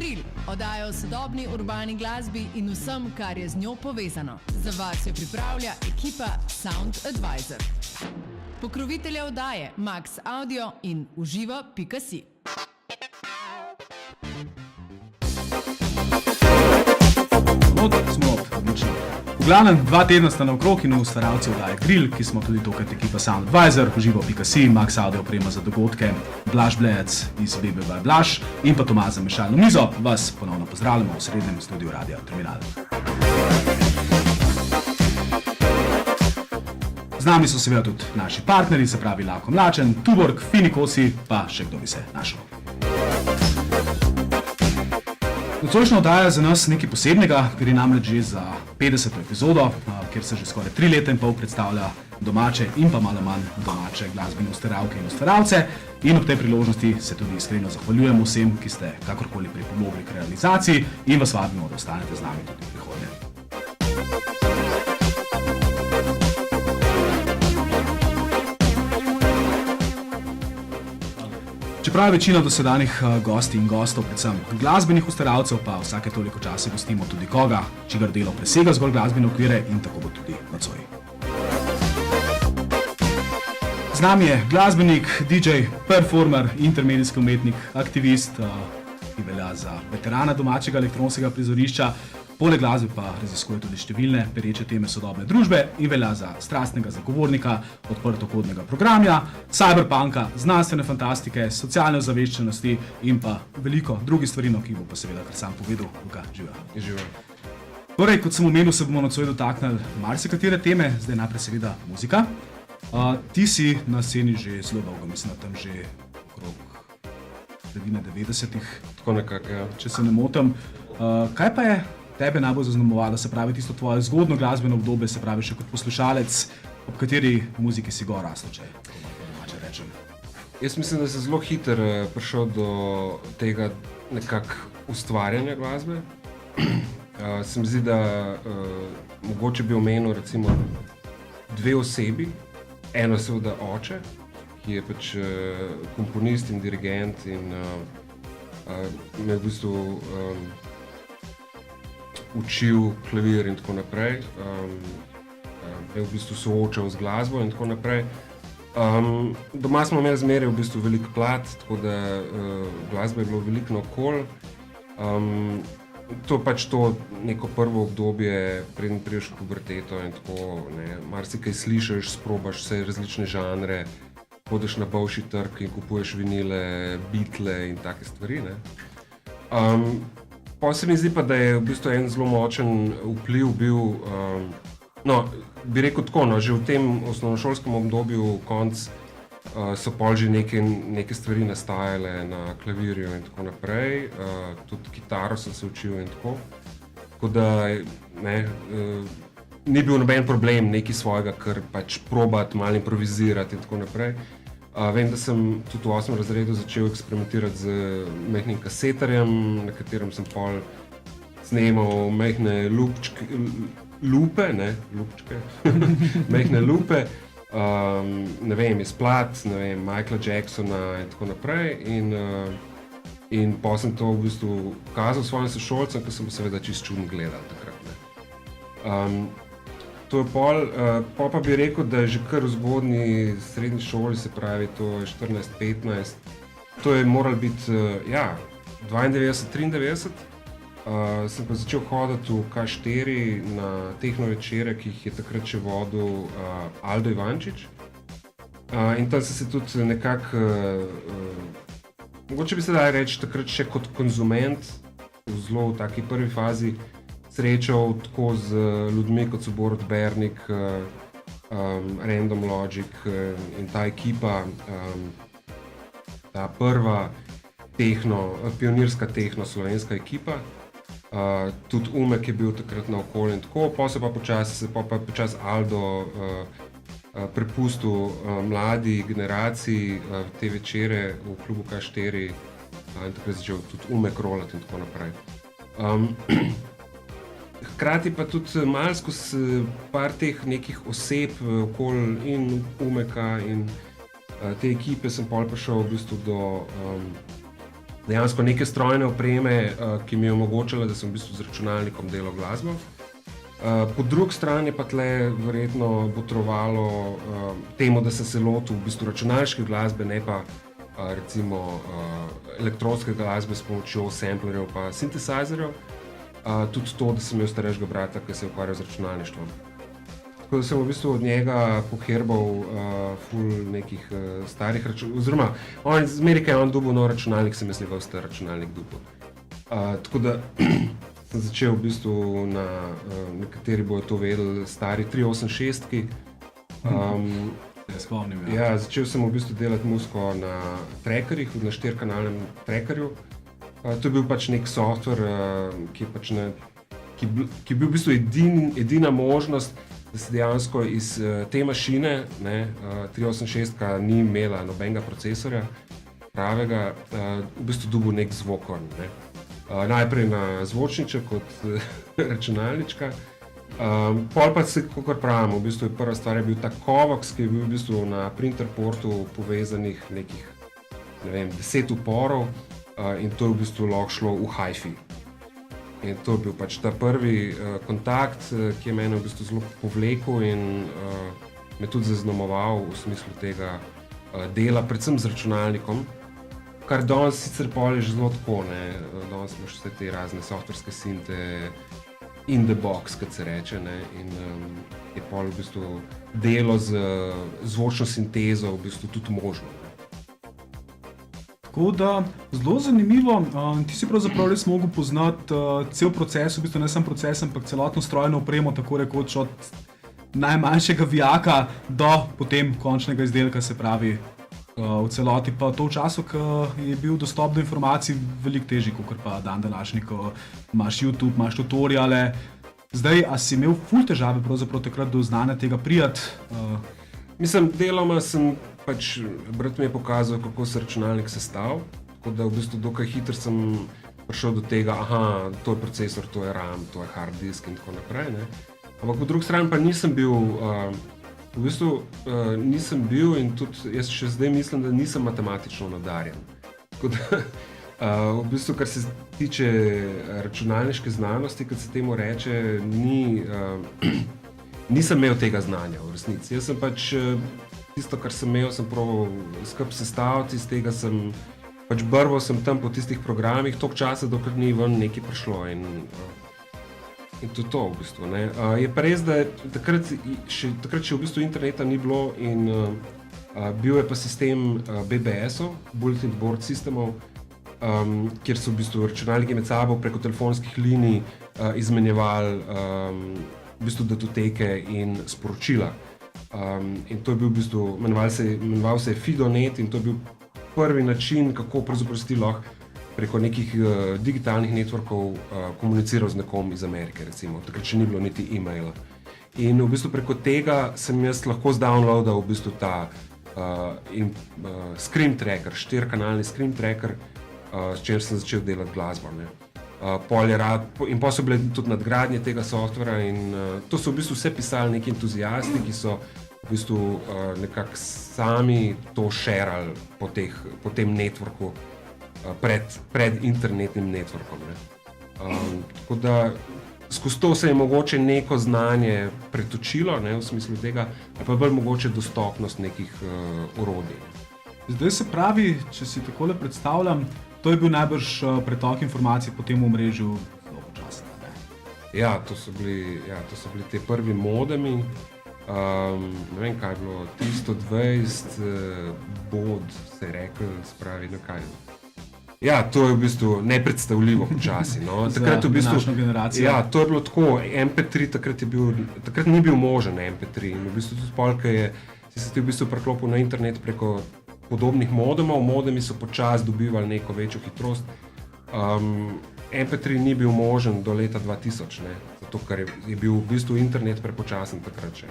Grill, oddaja o sodobni urbani glasbi in vsem, kar je z njo povezano. Za vas jo pripravlja ekipa Sound Advisor. Pokrovitelja oddaje Max Audio in uživa.si. Smo odlično. V glavnem, 2 tedna sta naokrog in ustvarjalci oddaje Grill, ki smo tudi tokrat ekipa Sound Advisor, uživa.si, Max Audio oprema za dogodke, Blaž Blejec iz BB by Blaž in pa Tomaž za mešalno mizo. Vas ponovno pozdravljamo v srednjem studiu Radia Terminal. Z nami so seveda tudi naši partnerji, se pravi Lako Mlačen, Tuborg, Finikosi, pa še kdo bi se našel. Nocojšnja oddaja je za nas nekaj posebnega, ker je namreč že za 50. epizodo, kjer se že skoraj 3 leta in pol predstavlja domače in pa malo manj domače glasbene ustvarjalke in ustvarjalce. In ob tej priložnosti se tudi iskreno zahvaljujemo vsem, ki ste kakorkoli pripomogli k realizaciji in vas vabimo, da ostanete z nami tudi v prihodnje. Čeprav je večina dosedanjih gosti in gostov, predvsem glasbenih ustvarjalcev, pa vsake toliko časa gostimo tudi koga, čigar delo presega zgolj glasbene okvire in tako bo tudi nocoj. Z nami je glasbenik, DJ, performer, intermedijski umetnik, aktivist, ki velja za veterana domačega elektronskega prizorišča. Poleg glasbe pa raziskuje tudi številne pereče teme sodobne družbe in velja za strastnega zagovornika odprtokodnega programa, cyberpunka, znanstvene fantastike, socialne ozaveščenosti in pa veliko drugih stvari, ki bo pa seveda kar sam povedal, Luka, živa. Torej, kot sem omenil, se bomo nocoj dotaknili marsikatere teme, zdaj najprej seveda muzika. Ti si na sceni že zelo dolgo, mislim, tam že okrog sredine 90-ih. Tako nekako, ja. Če se ne motim. Kaj pa je tebe najbolj zaznamovalo, se pravi tisto tvoje zgodno glasbeno obdobje, se pravi še kot poslušalec, ob kateri muziki si gor rastel, če domače rečem? Jaz mislim, da sem zelo hitro prišel do tega nekako ustvarjanja glasbe. Se mi zdi, da mogoče bi omenil recimo 2 osebi. Eno seveda oče, ki je pač komponist in dirigent in me v bistvu učil klavir in tako naprej, me v bistvu soočal z glasbo in tako naprej. Doma smo imeli zmeraj v bistvu veliko plat, tako da glasbe je bilo veliko naokoli. To je pač to neko prvo obdobje, preden prideš v puberteto in tako, ne, marsikaj slišiš, sprobaš vse različne žanre, hodiš na bolšji trg in kupuješ vinile, Beatle in take stvari, ne. Pa se mi zdi pa, da je v bistvu en zelo močen vpliv bil, bi rekel tako, že v tem osnovnošolskem obdobju konc so pol že neke stvari nastajale na klavirju in tako naprej, tudi kitaro sem se učil in tako. Tako da ne, ni bil noben problem nekaj svojega, kar pač probati, malo improvizirati in tako naprej. Vem, da sem tudi v 8. razredu začel eksperimentirati z majhnim kasetarjem, na katerem sem pol snemal majhne majhne lupe, ne vem, iz plat, ne vem, Michaela Jacksona in tako naprej in pol sem to v bistvu kazal svojim sošolcem, ki sem seveda čisto čudno gledal takrat, ne. To je pol pa bi rekel, da je že kar v zgodnji srednji šoli, se pravi, to je 14-15, to je moral biti, 92-93, sem pa začel hoditi v K4 na tehno večere, ki jih je takrat še vodil Aldo Ivančič. In tam sem se tudi nekako, mogoče bi se daj reči, takrat še kot konzument, v zelo v taki prvi fazi, srečal tako z ljudmi, kot so Borut Bernik, Random Logic in ta ekipa, ta prva pionirska tehno slovenska ekipa, tudi Umek je bil takrat naokoli in tako, pa se pa počasi Aldo prepustil mladi generaciji te večere v klubu K4 in takrat začel tudi Umek rolati in tako naprej. Hkrati pa tudi malo skozi par teh nekih oseb okoli in Umeka in te ekipe sem pol prišel v bistvu do dejansko neke strojne opreme, ki mi je omogočala, da sem v bistvu z računalnikom delal glasbo. Po drugi strani pa tle verjetno botrovalo temu, da sem se lotil v bistvu računalniške glasbe, ne pa recimo elektronske glasbe s pomočjo samplerjev pa synthesizerjev. Tudi to, da sem imel starejšega brata, ki se je ukvarjal z računalništvom. Tako da sem v bistvu od njega poherbal ful nekih starih računalnikov, oziroma zmeri, kaj je on dobil nov računalnik, sem jaz njegov star računalnik dobil. Tako da sem začel v bistvu na, nekateri bojo to vedeli, stari 386-ki. Spomnim, Ja, začel sem v bistvu delati muziko na trackerjih, na 4-kanalnem trackerju. To je bil pač nek software, ki je bil v bistvu edina možnost, da se dejansko iz te mašine, 386-ka ni imela nobenega procesorja pravega, v bistvu dobil nek zvok. Najprej na zvočniček kot računalnička, pol pa se, kakor pravimo, v bistvu je prva stvar je bil ta Covox, ki je bil v bistvu na printer portu povezanih nekih, 10 uporov, in to je v bistvu lahko šlo v hi-fi. In to je bil pač ta prvi kontakt, ki je mene v bistvu zelo povlekel in me tudi zaznamoval v smislu tega dela, predvsem z računalnikom. Kar danes sicer pol je že zelo tako, danes imaš vse te razne softverske sinte in the box, kot se reče, in je pol v bistvu delo z zvočno sintezo v bistvu tudi možno. Tako da, zelo zanimivo, ti si pravzaprav res mogel poznati cel proces, v bistvu ne samo proces, ampak celotno strojno opremo, tako rekoč od najmanjšega vijaka do potem končnega izdelka, se pravi v celoti, pa to v času, ko je bil dostop do informacij veliko težji, kot pa dan današnji, ko imaš YouTube, imaš tutoriale. Zdaj, a si imel ful težave pravzaprav takrat do znanja tega prijati? Mislim, deloma sem pač, brat mi je pokazal, kako se računalnik sestavlja, tako da v bistvu dokaj hitro sem prišel do tega, to je procesor, to je RAM, to je hard disk in tako naprej. Ampak po drugi strani pa nisem bil, nisem bil in tudi jaz še zdaj mislim, da nisem matematično nadarjen. Tako da, v bistvu, kar se tiče računalniške znanosti, kot se temu reče, nisem imel tega znanja v resnici. Jaz sem pač tisto, kar sem imel, sem probal skupaj sestaviti, iz tega sem pač brval sem tam po tistih programih toliko časa, dokler ni ven nekaj prišlo in to je to v bistvu. Je pa res, da takrat še v bistvu interneta ni bilo in bil je pa sistem BBS-ov, Bulletin Board Systemov, kjer so v bistvu računalniki med sabo preko telefonskih linij izmenjevali v bistvu datoteke in sporočila. In to je bil v bistvu, imenoval se je FidoNet in to je bil prvi način, kako pravzaprav si lahko preko nekih digitalnih networkov komuniciral z nekom iz Amerike, recimo. Takrat še ni bilo niti e-maila. In v bistvu preko tega sem jaz lahko zdownloadal v bistvu ta Scream Tracker, 4-kanalni Scream Tracker, s čimer sem začel delati glasbo. In pa so bile tudi nadgradnje tega softvera in to so v bistvu vse pisali neki entuzijasti, ki so v bistvu nekako sami to šerali po tem networku, pred internetnim networkom. Tako da skozi to se je mogoče neko znanje pretočilo, v smislu tega, ali pa bolj mogoče dostopnost nekih orodij. Zdaj se pravi, če si takole predstavljam, to je bil najbrž pretok informacij po tem omrežju zelo počasen. Ja, to so bili te prvi modemi. Ne vem, kaj je bilo, 320 bod, se je rekel, spravi, kaj. Ja, to je v bistvu nepredstavljivo počasi. Takrat v bistvu, današnjo generacijo. Ja, to je bilo tako, MP3 takrat ni bil možen MP3 in v bistvu tudi polka si se ti v bistvu preklopil na internet preko podobnih modemov, modemi so počasi dobivali neko večjo hitrost. MP3 ni bil možen do leta 2000, zato ker je bil v bistvu internet prepočasen takrat še.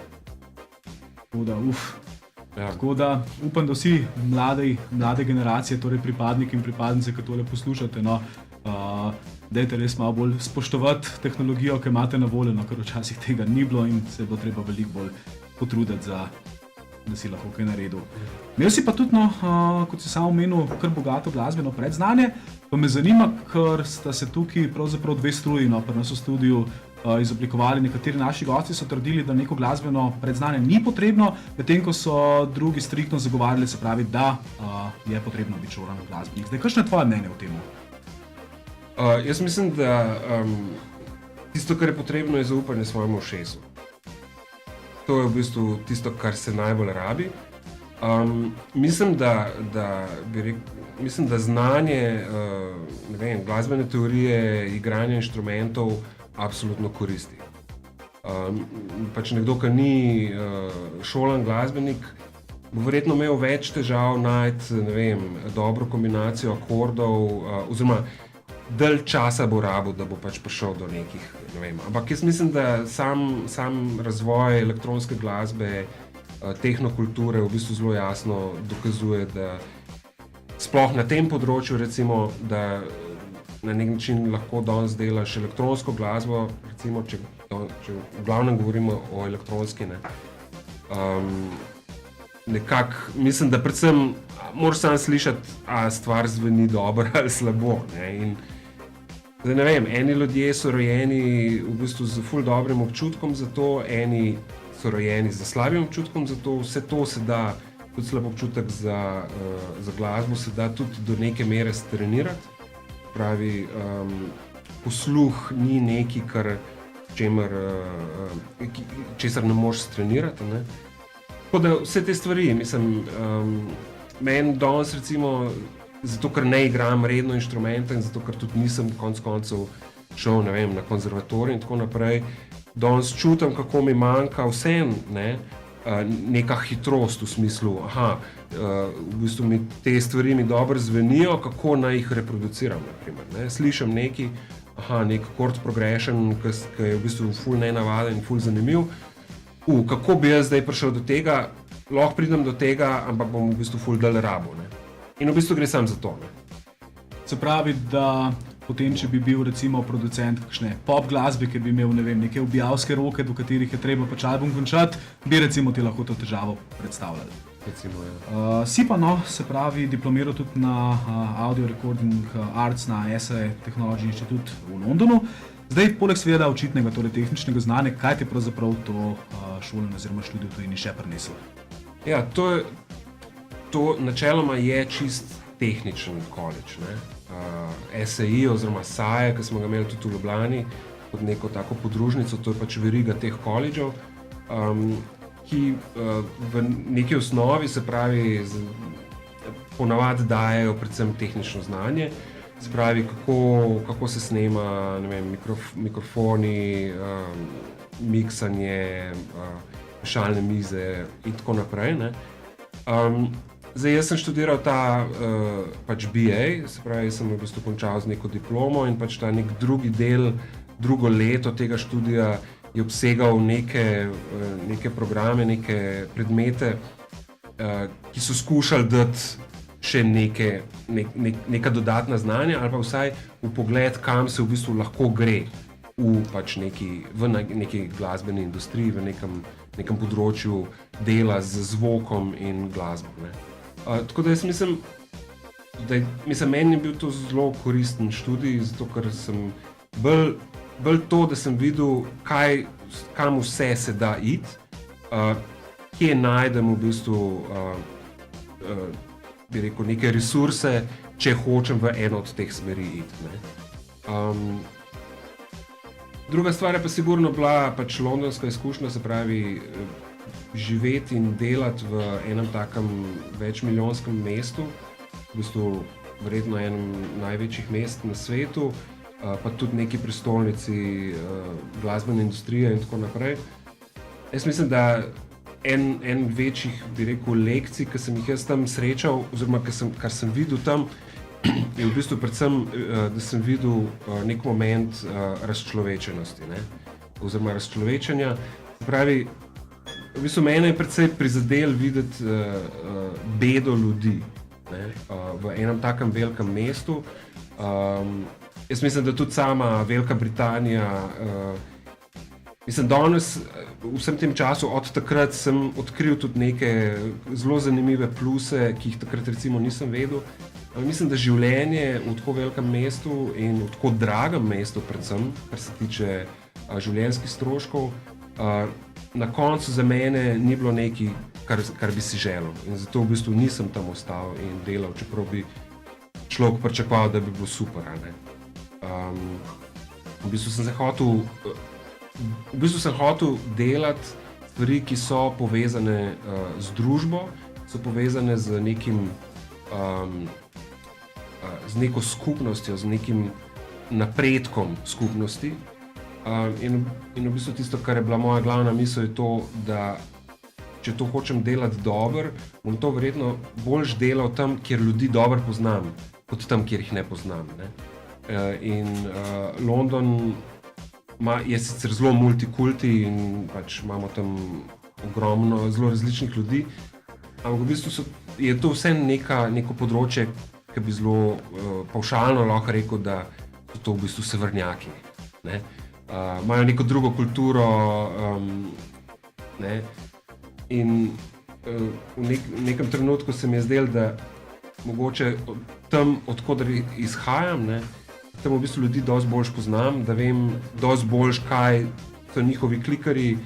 Tako da upam, da vsi mlade generacije, torej pripadniki in pripadnice, ki tole poslušate, dajte res malo bolj spoštovati tehnologijo, ki imate na voljo, ker včasih tega ni bilo in se bo treba veliko bolj potruditi za da si lahko kaj naredil. Imel si pa tudi, no, kot si sam omenil, kar bogato glasbeno predznanje, pa me zanima, ker sta se tukaj pravzaprav dve struji, no, pri nas v studiu izoblikovali. Nekateri naši gosti so trdili, da neko glasbeno predznanje ni potrebno, medtem ko so drugi striktno zagovarjali, se pravi, da je potrebno biti šolan glasbenik. Zdaj, kakšno je tvoje mnenje o tem? Jaz mislim, da tisto, kar je potrebno, je zaupanje svojemu ušesu. To je v bistvu tisto, kar se najbolj rabi. Mislim, da znanje glasbene teorije, igranja inštrumentov absolutno koristi. Pač nekdo, ki ni šolan glasbenik, bo verjetno imel več težav najti, dobro kombinacijo akordov, oziroma dalj časa bo rabil, da bo pač prišel do nekih, Ampak jaz mislim, da sam razvoj elektronske glasbe, tehnokulture v bistvu zelo jasno dokazuje, da sploh na tem področju, recimo, da na nek način lahko danes delaš elektronsko glasbo, recimo, če v glavnem govorimo o elektronski, nekako mislim, da predvsem moraš sam slišati, a stvar zveni dobro ali slabo, In zdaj eni ljudje so rojeni v bistvu z ful dobrim občutkom za to, eni so rojeni z slabim občutkom za to, vse to se da, tudi slab občutek za glasbo se da tudi do neke mere strenirati. Pravi, posluh ni nekaj, česar ne moreš strenirati. Tako da vse te stvari, meni danes recimo, zato ker ne igram redno inštrumenta in zato ker tudi nisem konec koncev šel na konzervatorij in tako naprej, danes čutim, kako mi manjka vsem neka hitrost v smislu, v bistvu mi te stvari mi dobro zvenijo, kako naj jih reproduciram, naprimer. Slišim nek chord progression, ki je v bistvu ful nenavaden in ful zanimiv. Kako bi jaz zdaj prišel do tega, lahko pridem do tega, ampak bom v bistvu ful dalj rabo. In v bistvu gre sam za to. Se pravi, da potem, če bi bil recimo producent kakšne pop glasbe, ki bi imel neke ubijalske roke, do katerih je treba pač album končati, bi recimo ti lahko to težavo predstavljali. Recimo, Si pa se pravi, diplomiral tudi na Audio Recording Arts na SAE Technology Institute v Londonu. Zdaj, poleg seveda očitnega, torej tehničnega znanja, kaj ti pravzaprav to šolanje oziroma študij v tujini še prineslo? Ja, to načeloma je čist tehničen college. SAE oziroma SAE, ki smo ga imeli tudi v Ljubljani, kot neko tako podružnico, to je pač veriga teh collegeov, ki v neki osnovi, se pravi, ponavadi dajejo predvsem tehnično znanje, se pravi, kako se snema, mikrofoni, miksanje, mešalne mize in tako naprej. Zdaj, jaz sem študiral ta pač BA, se pravi, sem v bistvu končal z neko diplomo in pač ta nek drugi del, drugo leto tega študija je obsegal neke programe, neke predmete, ki so skušali dati še neka dodatna znanja ali pa vsaj vpogled, kam se v bistvu lahko gre v neki glasbeni industriji, v nekem področju dela z zvokom in glasbo. Tako da jaz mislim, meni je bil to zelo koristen študij, zato ker sem bolj to, da sem videl, kam vse se da iti, kje najdem v bistvu bi rekel, neke resurse, če hočem v eno od teh smeri iti. Druga stvar je pa sigurno bila pač londonska izkušnja, se pravi, živeti in delati v enem takem večmilijonskem mestu, v bistvu verjetno enem največjih mest na svetu, pa tudi neki prestolnici glasbene industrije in tako naprej. Jaz mislim, da en večjih, bi rekel, lekcij, ki sem jih jaz tam srečal, oziroma kar sem videl tam, je v bistvu predvsem, da sem videl nek moment razčlovečenosti, oziroma razčlovečenja. Se pravi, v bistvu mene je predvsej prizadel videti bedo ljudi v enem takem velikem mestu. Jaz mislim, da tudi sama Velika Britanija Mislim, danes, vsem tem času, od takrat sem odkril tudi neke zelo zanimive pluse, ki jih takrat recimo nisem vedel. Mislim, da življenje v tako velikem mestu in v tako dragem mestu, predvsem, kar se tiče življenjskih stroškov, na koncu za mene ni bilo nekaj, kar bi si želel. In zato v bistvu nisem tam ostal in delal, čeprav bi človek pričakoval, da bi bilo super. V bistvu sem hotel delati stvari, ki so povezane z družbo, so povezane z nekim z neko skupnostjo, z nekim napredkom skupnosti. In v bistvu tisto, kar je bila moja glavna misel, je to, da če to hočem delati dobro, bom to verjetno boljš delal tam, kjer ljudi dobro poznam, kot tam, kjer jih ne poznam. Ne? In London je sicer zelo multikulti in pač imamo tam ogromno zelo različnih ljudi, ampak v bistvu je to vse neko področje, ki bi zelo pavšalno lahko rekel, da so to v bistvu severnjaki. Imajo neko drugo kulturo, ne? In v nekem trenutku se mi je zdelo, da mogoče tam, odkoder izhajam, ne? Tam v bistvu ljudi dosti boljš poznam, da vem dosti boljš, kaj so njihovi klikerji,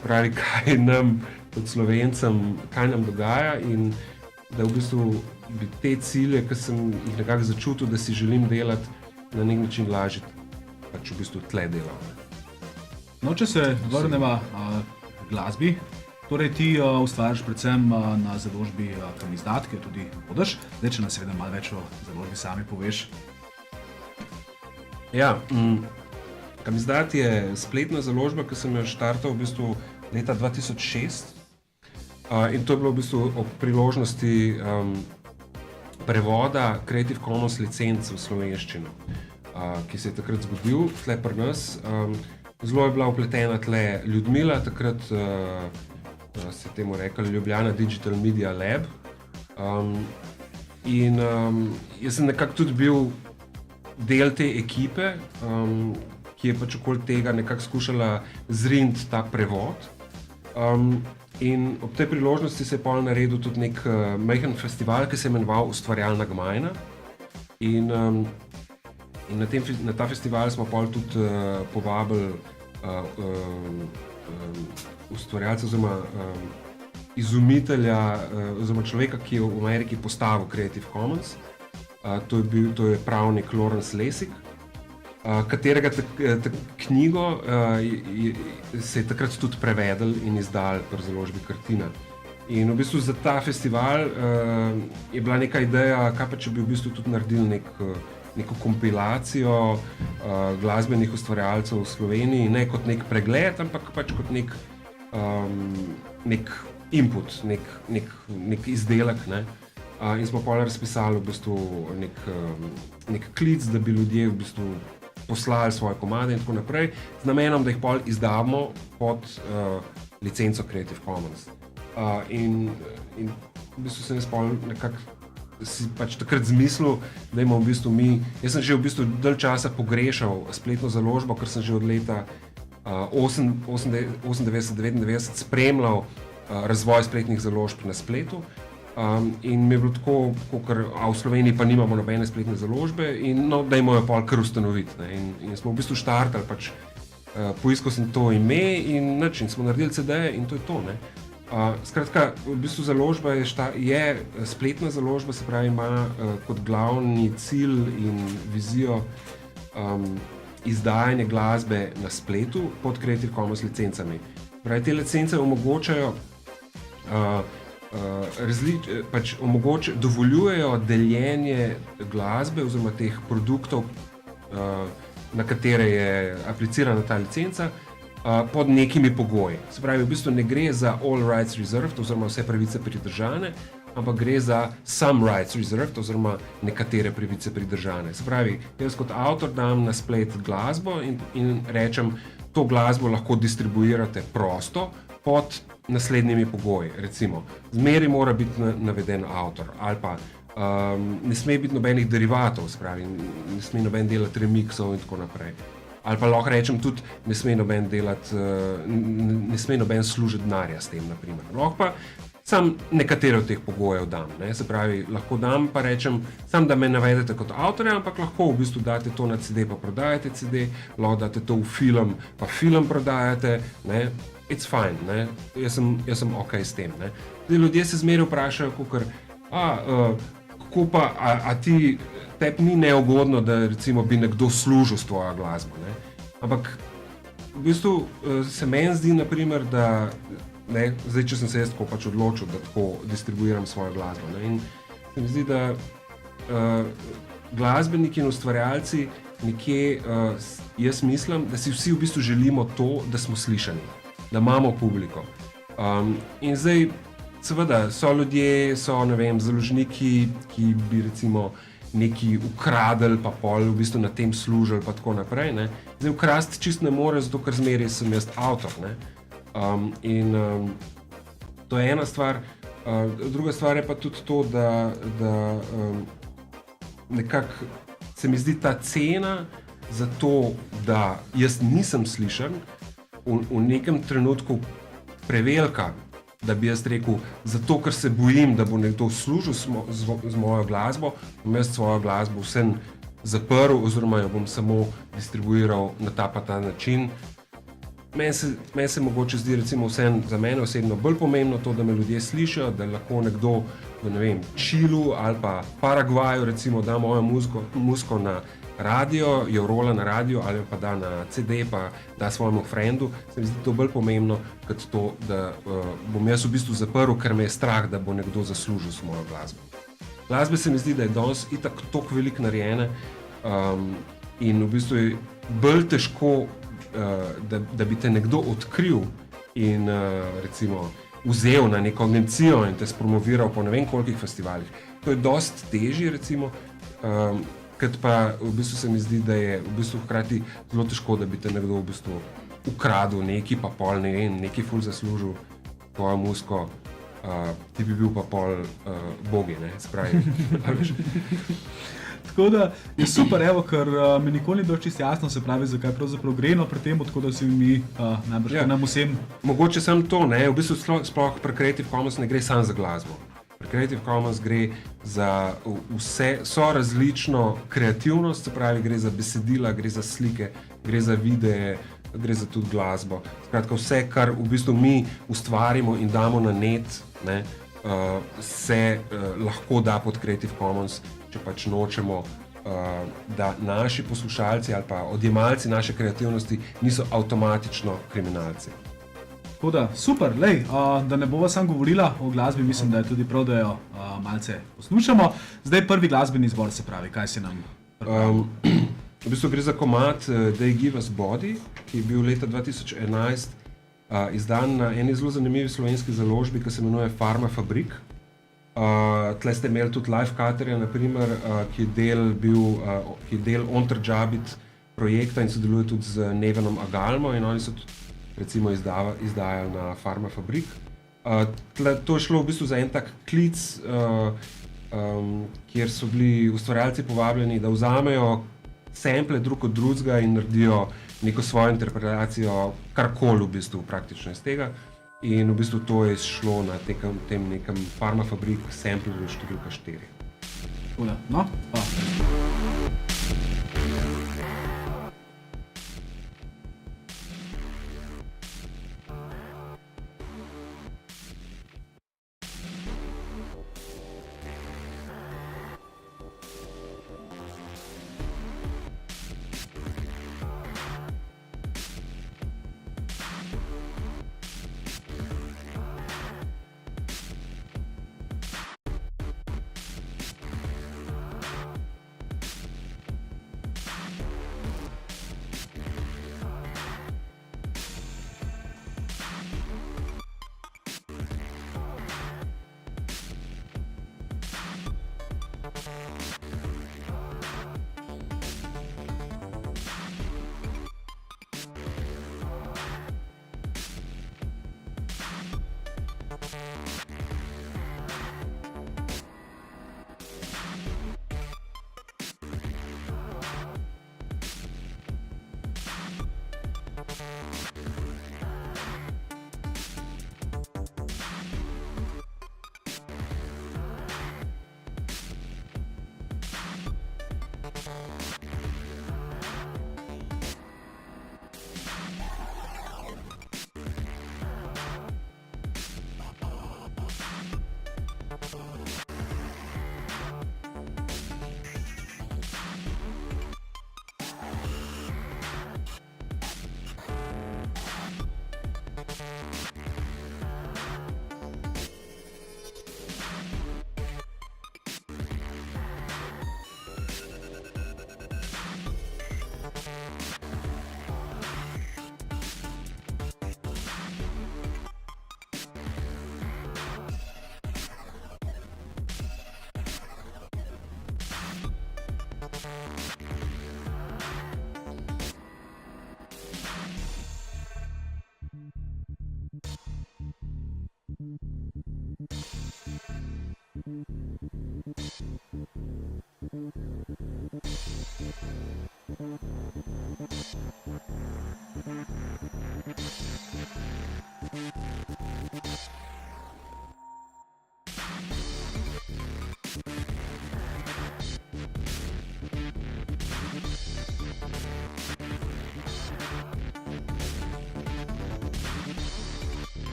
spravi, kaj nam kot Slovencem, kaj nam dogaja in da v bistvu bi te cilje, ki sem jih nekako začutil, da si želim delati, na nek način lažje pač v bistvu tle delal. No, če se vrnemo k glasbi, torej ti ustvarjaš predvsem na založbi Kamizdat, ki jo tudi vodiš. Zdaj, če nas seveda malo več o založbi sami poveš. Ja, Kamizdat je spletna založba, ki sem jo štartal v bistvu leta 2006. In to je bilo v bistvu ob priložnosti prevoda Creative Commons licenc v slovenščino, ki se je takrat zgodil tle pri nas. Zelo je bila vpletena tle Ljudmila, takrat se je temu rekli Ljubljana Digital Media Lab. In jaz sem nekako tudi bil del te ekipe, ki je pač okoli tega nekako skušala zriniti ta prevod. In ob tej priložnosti se je pol naredil tudi nek majhen festival, ki se je imenoval Ustvarjalna gmajna. In na ta festival smo pol tudi povabili ustvarjalca oziroma izumitelja oziroma človeka, ki je v Ameriki postavil Creative Commons. To je pravnik Lawrence Lessig, katerega knjigo se je takrat tudi prevedel in izdal pri založbi Kartina. In v bistvu za ta festival je bila neka ideja, kaj pa če bi v bistvu tudi naredili neko kompilacijo glasbenih ustvarjalcev v Sloveniji, ne kot nek pregled, ampak pač kot nek input, nek izdelek, ne. In smo pol razpisali v bistvu nek klic, da bi ljudje v bistvu poslali svoje komade in tako naprej, z namenom, da jih pol izdamo pod licenco Creative Commons. In v bistvu sem jaz pol nekako si pač takrat zmislil, da imamo v bistvu jaz sem že v bistvu dalj časa pogrešal spletno založbo, ker sem že od leta 98-99 spremljal razvoj spletnih založb na spletu. In mi je bilo tako, ker v Sloveniji pa nimamo nobene spletne založbe in dajmo jo pol kar ustanoviti. In smo v bistvu štartali, pač poiskal sem to ime in smo naredili CD-je in to je to. Ne. Skratka, v bistvu založba je spletna založba, se pravi ima kot glavni cilj in vizijo izdajanje glasbe na spletu pod Creative Commons licencami. Pravi, te licence omogočajo dovoljujejo deljenje glasbe oziroma teh produktov, na katere je aplicirana ta licenca, pod nekimi pogoji. Se pravi, v bistvu ne gre za all rights reserved oziroma vse pravice pridržane, ampak gre za some rights reserved oziroma nekatere pravice pridržane. Se pravi, jaz kot avtor dam na splet glasbo in rečem, to glasbo lahko distribuirate prosto pod naslednjimi pogoji. Recimo, zmeri mora biti naveden avtor ali pa ne sme biti nobenih derivatov, se pravi, ne sme noben delati remixov in tako naprej. ali pa lahko rečem tudi, ne sme noben delati, ne sme noben služiti denarja s tem, naprimer. Lahko pa sam nekatere od teh pogojev dam, ne? Se pravi, lahko dam pa rečem, sam da me navedete kot avtorja, ampak lahko v bistvu date to na CD pa prodajate CD, lahko date to v film pa film prodajate, ne? It's fine, ne? Jaz sem ok s tem, ne? Zdaj, ljudje se zmeraj vprašajo, kako pa, a ti, tebi ni neugodno, da recimo bi nekdo služil s tvojo glasbo, ne? Ampak v bistvu se meni zdi, naprimer, da ne, zdaj, če sem se jaz tako pač odločil, da tako distribuiram svojo glasbo, ne? In se mi zdi, da glasbeniki in ustvarjalci nekje, jaz mislim, da si vsi v bistvu želimo to, da smo slišani, da imamo publiko. In zdaj, seveda, so ljudje, so, ne vem, založniki, ki bi recimo neki ukradli, pa pol v bistvu na tem služili, pa tako naprej, ne. Zdaj, ukrasti čist ne more, zato ker zmeraj sem jaz avtor, ne. To je ena stvar. Druga stvar je pa tudi to, da nekako se mi zdi ta cena za to, da jaz nisem slišan, v nekem trenutku prevelika, da bi jaz rekel, zato ker se bojim, da bo nekdo služil z mojo glasbo, bom jaz svojo glasbo vsem zaprl oziroma jo bom samo distribuiral na ta pa ta način. Meni se mogoče zdi recimo vsem za mene osebno bolj pomembno to, da me ljudje slišijo, da lahko nekdo v, ne vem, Čilu ali pa Paragvaju recimo da mojo muziko na radio, jo rola na radio ali pa da na CD pa da svojemu frendu. Se mi zdi to bolj pomembno, kot to, da bom jaz v bistvu zaprl, ker me je strah, da bo nekdo zaslužil s mojo glasbo. Glasbe se mi zdi, da je danes itak toliko veliko narejene in v bistvu je bolj težko, da bi te nekdo odkril in recimo vzel na neko agencijo in te spromoviral po ne vem kolikih festivalih. To je dosti težje recimo, kot pa v bistvu se mi zdi, da je v bistvu hkrati zelo težko, da bi te nekdo v bistvu ukradel neki pa pol, ne vem, neki ful zaslužil tvojo muziko, ti bi bil pa pol bogi, ne, spravi. Tako da je super, evo, ker mi nikoli ni bilo čisto jasno, se pravi, zakaj pravzaprav gre pri tem, tako da si mi najbrž nam vsem. Mogoče samo to, ne, v bistvu sploh pri Creative Commons ne gre samo za glasbo. Pri Creative Commons gre za vse, so različno kreativnost, se pravi, gre za besedila, gre za slike, gre za videe, gre za tudi glasbo. Skratka, vse, kar v bistvu mi ustvarimo in damo na net, ne, se lahko da pod Creative Commons, če pač nočemo, da naši poslušalci ali pa odjemalci naše kreativnosti niso avtomatično kriminalci. Tako da, super, lej, da ne bova sam govorila o glasbi, mislim, da je tudi prav, da jo malce poslušamo. Zdaj prvi glasbeni izbor, se pravi, kaj si nam pripravil? V bistvu gre za komad They Give Us Body, ki je bil leta 2011 izdan na eni zelo zanimivi slovenski založbi, ki se imenuje Farma Fabrik. Tle ste imeli tudi Live Cuterja, naprimer, ki je del Ontržabit projekta in sodeluje tudi z Nevenom Agalmo in oni so tudi recimo izdajali na Farma Fabrik. To je šlo v bistvu za en tak klic, kjer so bili ustvarjalci povabljeni, da vzamejo sample drug od drugega in naredijo neko svojo interpretacijo, karkoli v bistvu praktično iz tega. In v bistvu to je šlo na tem nekem Farma Fabrik samplerju številka 4. No, pa.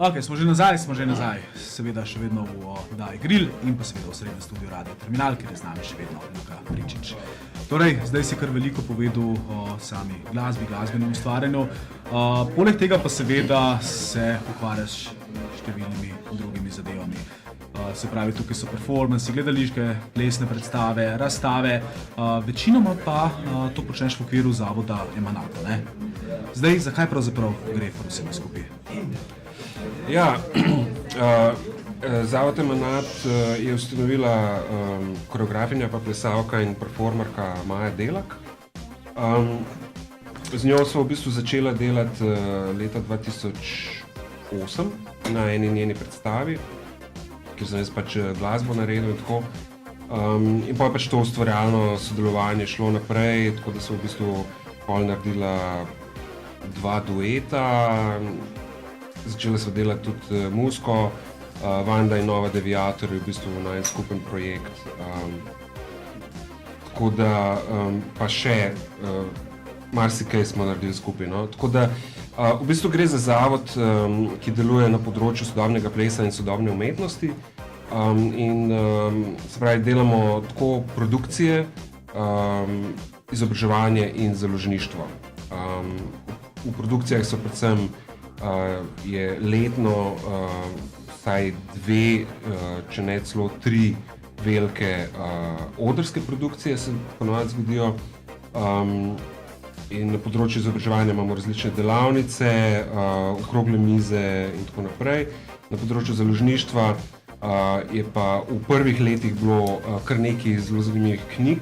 Ok, smo že nazaj, seveda še vedno v oddaji Grill in pa seveda v srednjem studiu Radio Terminal, kjer je z nami še vedno Luka Pričič. Torej, zdaj si kar veliko povedal o sami glasbi, glasbenem ustvarjanju. Poleg tega pa seveda se ukvarjaš številnimi drugimi zadevami. Se pravi, tukaj so performansi, gledališke, plesne predstave, razstave, večinoma pa to počneš v okviru zavoda Emanata, ne? Zdaj, zakaj pravzaprav gre v vsem skupaj? Ja, Zavod Emanat je ustanovila koreografinja, pa plesalka in performerka Maja Delak. Z njo smo v bistvu začela delati leta 2008 na eni njeni predstavi, kjer sem jaz pač glasbo naredil in tako. In pa je pač to ustvarjalno sodelovanje šlo naprej, tako da sem v bistvu pol naredila 2 dueta. Začela sva delati tudi muziko, Vanda in Nova Deviator je v bistvu najn skupen projekt. Tako da pa še marsikaj smo naredili skupaj, no. Tako da v bistvu gre za zavod, ki deluje na področju sodobnega plesa in sodobne umetnosti. Se pravi, delamo tako produkcije, izobraževanje in založništvo. V produkcijah so predvsem je letno vsaj 2, če ne celo 3 velike odrske produkcije se ponovadi zgodijo. In na področju izobraževanja imamo različne delavnice, okrogle mize in tako naprej. Na področju založništva je pa v prvih letih bilo kar nekaj zelo zanimivih knjig.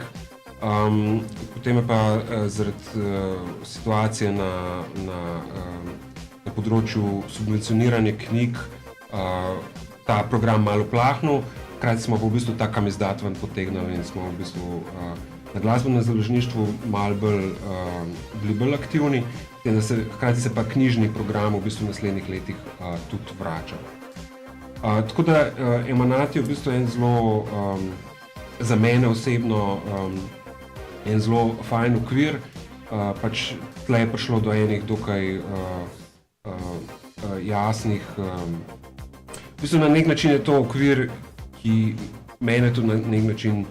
Potem je pa zaradi situacije na področju subvencioniranja knjig ta program malo plahnil. Hkrati smo pa v bistvu ta kamizdat ven potegnili in smo v bistvu na glasbenem založništvu malo bili bolj aktivni, hkrati se pa knjižni program v bistvu v naslednjih letih tudi vrača. Tako da Emanat je v bistvu en zelo, za mene osebno, en zelo fajn okvir, pač tle je prišlo do enih dokaj jasnih, v bistvu na nek način je to okvir, ki mene tudi na nek način,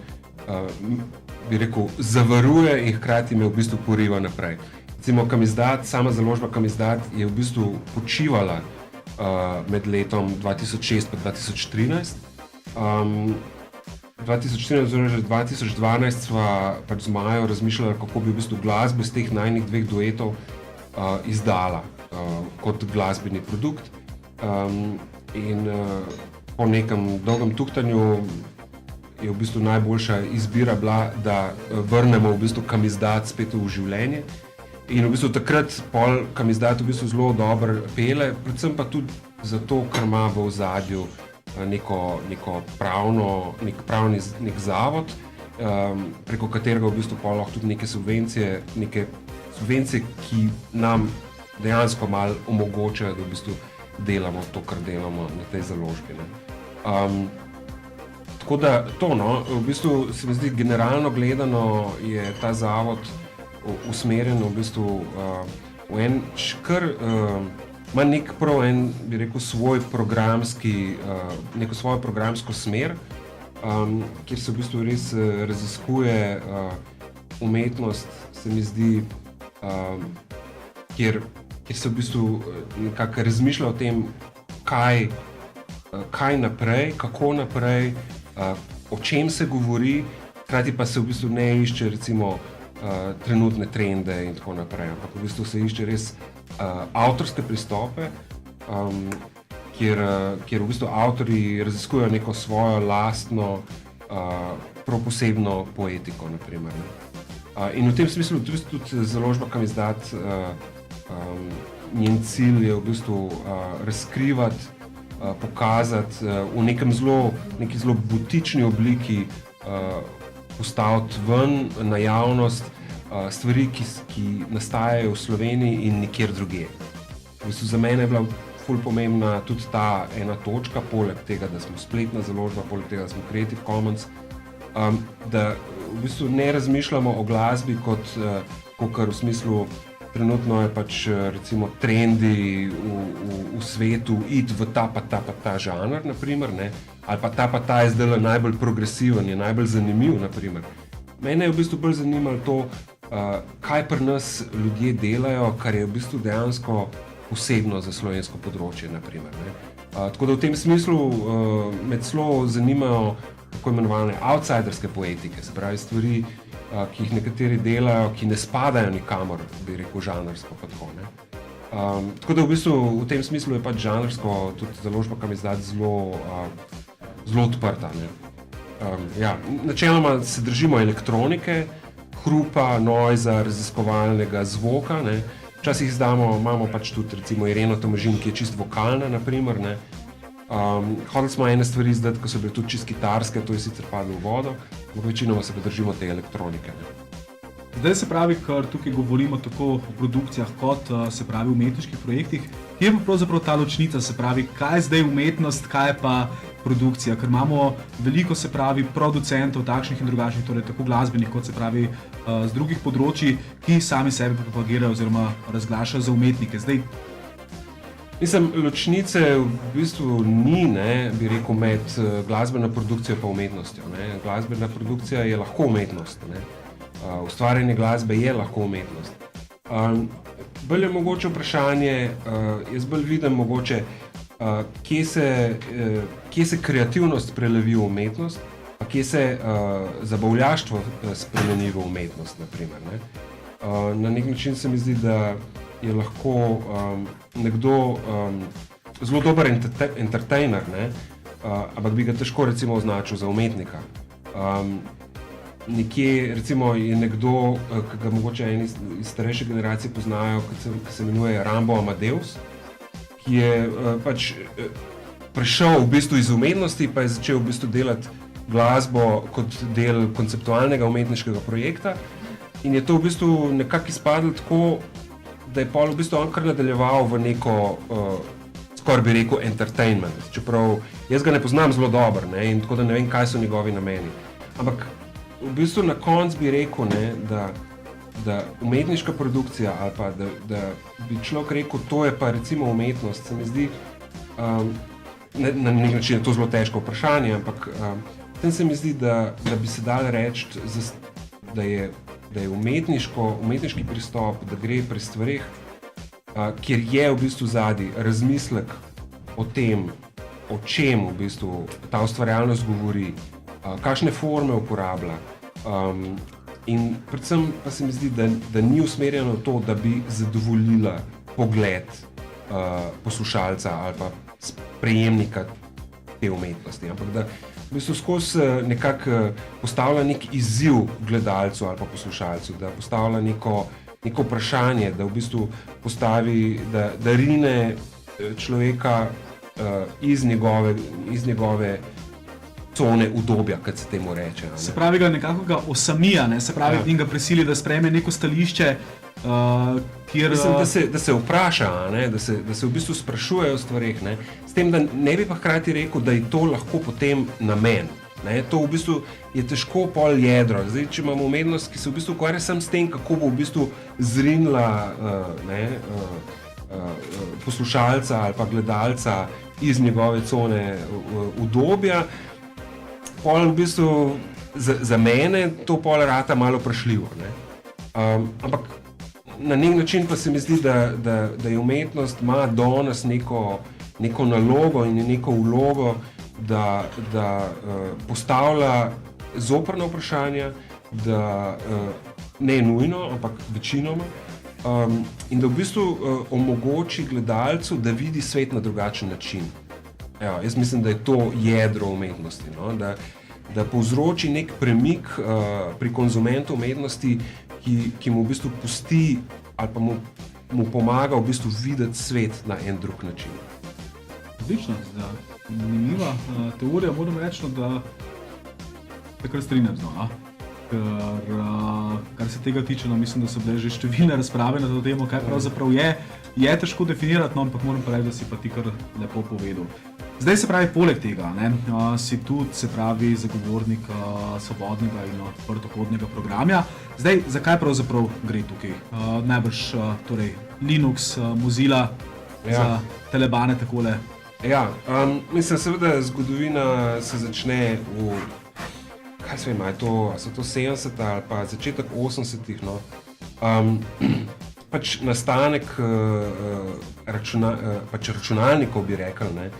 bi rekel, zavaruje in hkrati me v bistvu poriva naprej. Recimo Kamizdat, sama založba Kamizdat je v bistvu počivala med letom 2006 pa 2013. 2013 oziroma 2012 sva pač z Majo razmišljala, kako bi v bistvu glasbo iz teh najnih 2 duetov izdala kot glasbeni produkt. In po nekem dolgem tuhtanju je v bistvu najboljša izbira bila, da vrnemo v bistvu Kamizdat spet v življenje. In v bistvu takrat pol Kamizdat v bistvu zelo dobro pele, predvsem pa tudi zato, ker ima v ozadju neko pravni zavod, preko katerega v bistvu pol lahko tudi neke subvencije, ki nam dejansko malo omogočajo, da v bistvu delamo to, kar delamo na tej založbi. Tako da to, v bistvu se mi zdi, generalno gledano je ta zavod usmerjen v bistvu v en kar, ima nek prav en, bi rekel, neko svojo programsko smer, kjer se v bistvu res raziskuje umetnost, se mi zdi, kjer se v bistvu nekako razmišlja o tem, kaj naprej, kako naprej, o čem se govori, hkrati pa se v bistvu ne išče recimo trenutne trende in tako naprej, ampak v bistvu se išče res avtorske pristope, kjer v bistvu avtorji raziskujejo neko svojo lastno, prav posebno poetiko, naprimer. In v tem smislu tudi založba Kamizdat, njen cilj je v bistvu razkrivati, pokazati v neki zelo butični obliki, postaviti ven na javnost stvari, ki nastajajo v Sloveniji in nikjer drugje. V bistvu za mene je bila ful pomembna tudi ta ena točka, poleg tega, da smo spletna založba, poleg tega, da smo Creative Commons, da v bistvu ne razmišljamo o glasbi kot v smislu, trenutno je pač recimo trendi v svetu iti v ta pa ta žanr, naprimer, ne? Ali pa ta je zdaj najbolj progresiven, je najbolj zanimiv, naprimer. Mene je v bistvu bolj zanimalo to, kaj pri nas ljudje delajo, kar je v bistvu dejansko posebno za slovensko področje, naprimer, ne? Tako da v tem smislu me celo zanimajo tako imenovane outsiderske poetike, se pravi stvari, ki jih nekateri delajo, ki ne spadajo nikamor, bi rekel, žanrsko pa tako, ne. Tako da v bistvu v tem smislu je pač žanrsko tudi založba Kamizdat zelo odprta, ne. Ja, načeloma se držimo elektronike, hrupa, noiza, raziskovalnega zvoka, ne. Včasih imamo pač tudi recimo Ireno Tomažin, ki je čisto vokalna, naprimer, ne. Hodili smo ene stvari izdati, ko so bile tudi čisto kitarske, to je sicer padlo v vodo, ampak večinoma se pa držimo te elektronike, ne. Zdaj se pravi, ker tukaj govorimo tako o produkcijah kot se pravi umetniških projektih, kje je pa pravzaprav ta ločnica, se pravi, kaj je zdaj umetnost, kaj je pa produkcija, ker imamo veliko, se pravi, producentov takšnih in drugačnih, torej tako glasbenih kot se pravi z drugih področji, ki sami sebe propagirajo oziroma razglašajo za umetnike. Zdaj, mislim, ločnice v bistvu ni, ne, bi rekel, med glasbeno produkcijo pa umetnostjo, ne. Glasbena produkcija je lahko umetnost, ne. Ustvarjanje glasbe je lahko umetnost. Bolj je mogoče vprašanje, jaz bolj vidim mogoče, kje se kreativnost prelevi v umetnost, pa kje se zabavljaštvo spremeni v umetnost, naprimer, ne. Na nek način se mi zdi, da je lahko nekdo zelo dober entertainer, ne, ampak bi ga težko recimo označil za umetnika. Nekje recimo je nekdo, ki ga mogoče eni iz starejše generacije poznajo, ki se imenuje Rambo Amadeus, ki je pač prišel v bistvu iz umetnosti, pa je začel v bistvu delati glasbo kot del konceptualnega umetniškega projekta in je to v bistvu nekako izpadlo tako, da je pol v bistvu on kar nadaljeval v neko, skoraj bi rekel, entertainment, čeprav jaz ga ne poznam zelo dobro, ne, in tako da ne vem, kaj so njegovi nameni. Ampak v bistvu na koncu bi rekel, ne, da umetniška produkcija ali pa da bi človek rekel, to je pa recimo umetnost, se mi zdi, na nek način je to zelo težko vprašanje, ampak tem se mi zdi, da bi se dalo reči, da je umetniški pristop, da gre pri stvareh, kjer je v bistvu zadaj razmislek o tem, o čem v bistvu ta ustvarjalnost govori, kakšne forme uporablja. In predvsem pa se mi zdi, da ni usmerjeno to, da bi zadovoljila pogled poslušalca ali pa sprejemnika te umetnosti, ampak da v bistvu skozi nekako postavlja nek izziv gledalcu ali pa poslušalcu, da postavlja neko vprašanje, da v bistvu postavi, da rine človeka iz njegove cone udobja, kot se temu reče. Ne? Se pravi, nekako ga osamija, ne? Se pravi, in ga prisili, da sprejme neko stališče, kjer... Mislim, da se vpraša, ne? Da se v bistvu sprašuje o stvareh, ne? S tem, da ne bi pa hkrati rekel, da je to lahko potem namen. Ne? To v bistvu je težko pol jedro. Zdaj, če imamo umetnost, ki se v bistvu ukvarja samo s tem, kako bo v bistvu zrinila poslušalca ali pa gledalca iz njegove cone udobja, pol v bistvu za mene to pol rata malo vprašljivo, ne. Ampak na nek način pa se mi zdi, da je umetnost ima danes neko nalogo in neko vlogo, da postavlja zoprna vprašanja, da ne nujno, ampak večinoma, in da v bistvu omogoči gledalcu, da vidi svet na drugačen način. Evo, jaz mislim, da je to jedro umetnosti, no? Da povzroči nek premik pri konzumentu umetnosti, ki mu v bistvu pusti ali pa mu pomaga v bistvu videti svet na en drug način. Odlično, zanimiva teorija, moram reči, da se kar strinjam z njo. Kar se tega tiče, no, mislim, da so bile že številne razprave na to temo, kaj pravzaprav je težko definirati, no, ampak moram pa reči, da si pa ti kar lepo povedal. Zdaj se pravi, poleg tega, ne, si tudi, se pravi, zagovornik svobodnega in odprtokodnega programa. Zdaj, zakaj pravzaprav gre tukaj? Najbrž torej Linux, Mozilla, za telebane takole. Ja, mislim, seveda zgodovina se začne v, kaj se vem, so to 70 ali pa začetek 80-ih, no. Pač nastanek računalnikov, bi rekel, ne,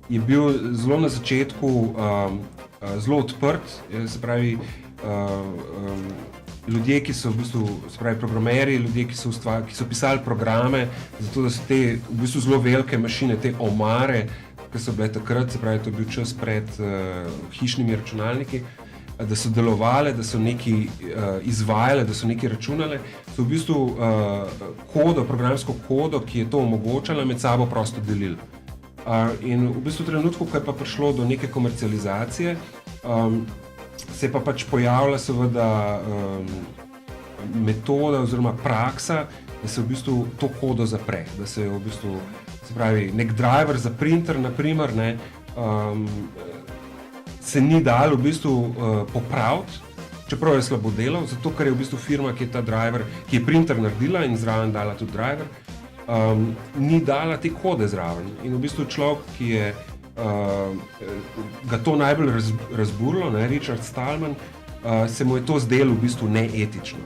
je bil zelo na začetku zelo odprt, se pravi, ljudje, ki so v bistvu, se pravi, programerji, ljudje, ki so pisali programe, zato da so te v bistvu zelo velike mašine, te omare, ki so bile takrat, se pravi, to je bil čas pred hišnimi računalniki, da so delovale, da so nekaj izvajale, da so nekaj računale, so v bistvu programsko kodo, ki je to omogočala, med sabo prosto delili. In v bistvu v trenutku, ko je pa prišlo do neke komercializacije, se je pa pač pojavila seveda metoda oziroma praksa, da se v bistvu to kodo zapre, da se v bistvu, se pravi, nek driver za printer, naprimer, ne, se ni dalo v bistvu popraviti, čeprav je slabo delal, zato ker je v bistvu firma, ki je ta driver, ki je printer naredila in zraven dala tudi driver, ni dala te kode zraven. In v bistvu človek, ki je ga to najbolj razburilo, ne, Richard Stallman, se mu je to zdelo v bistvu neetično.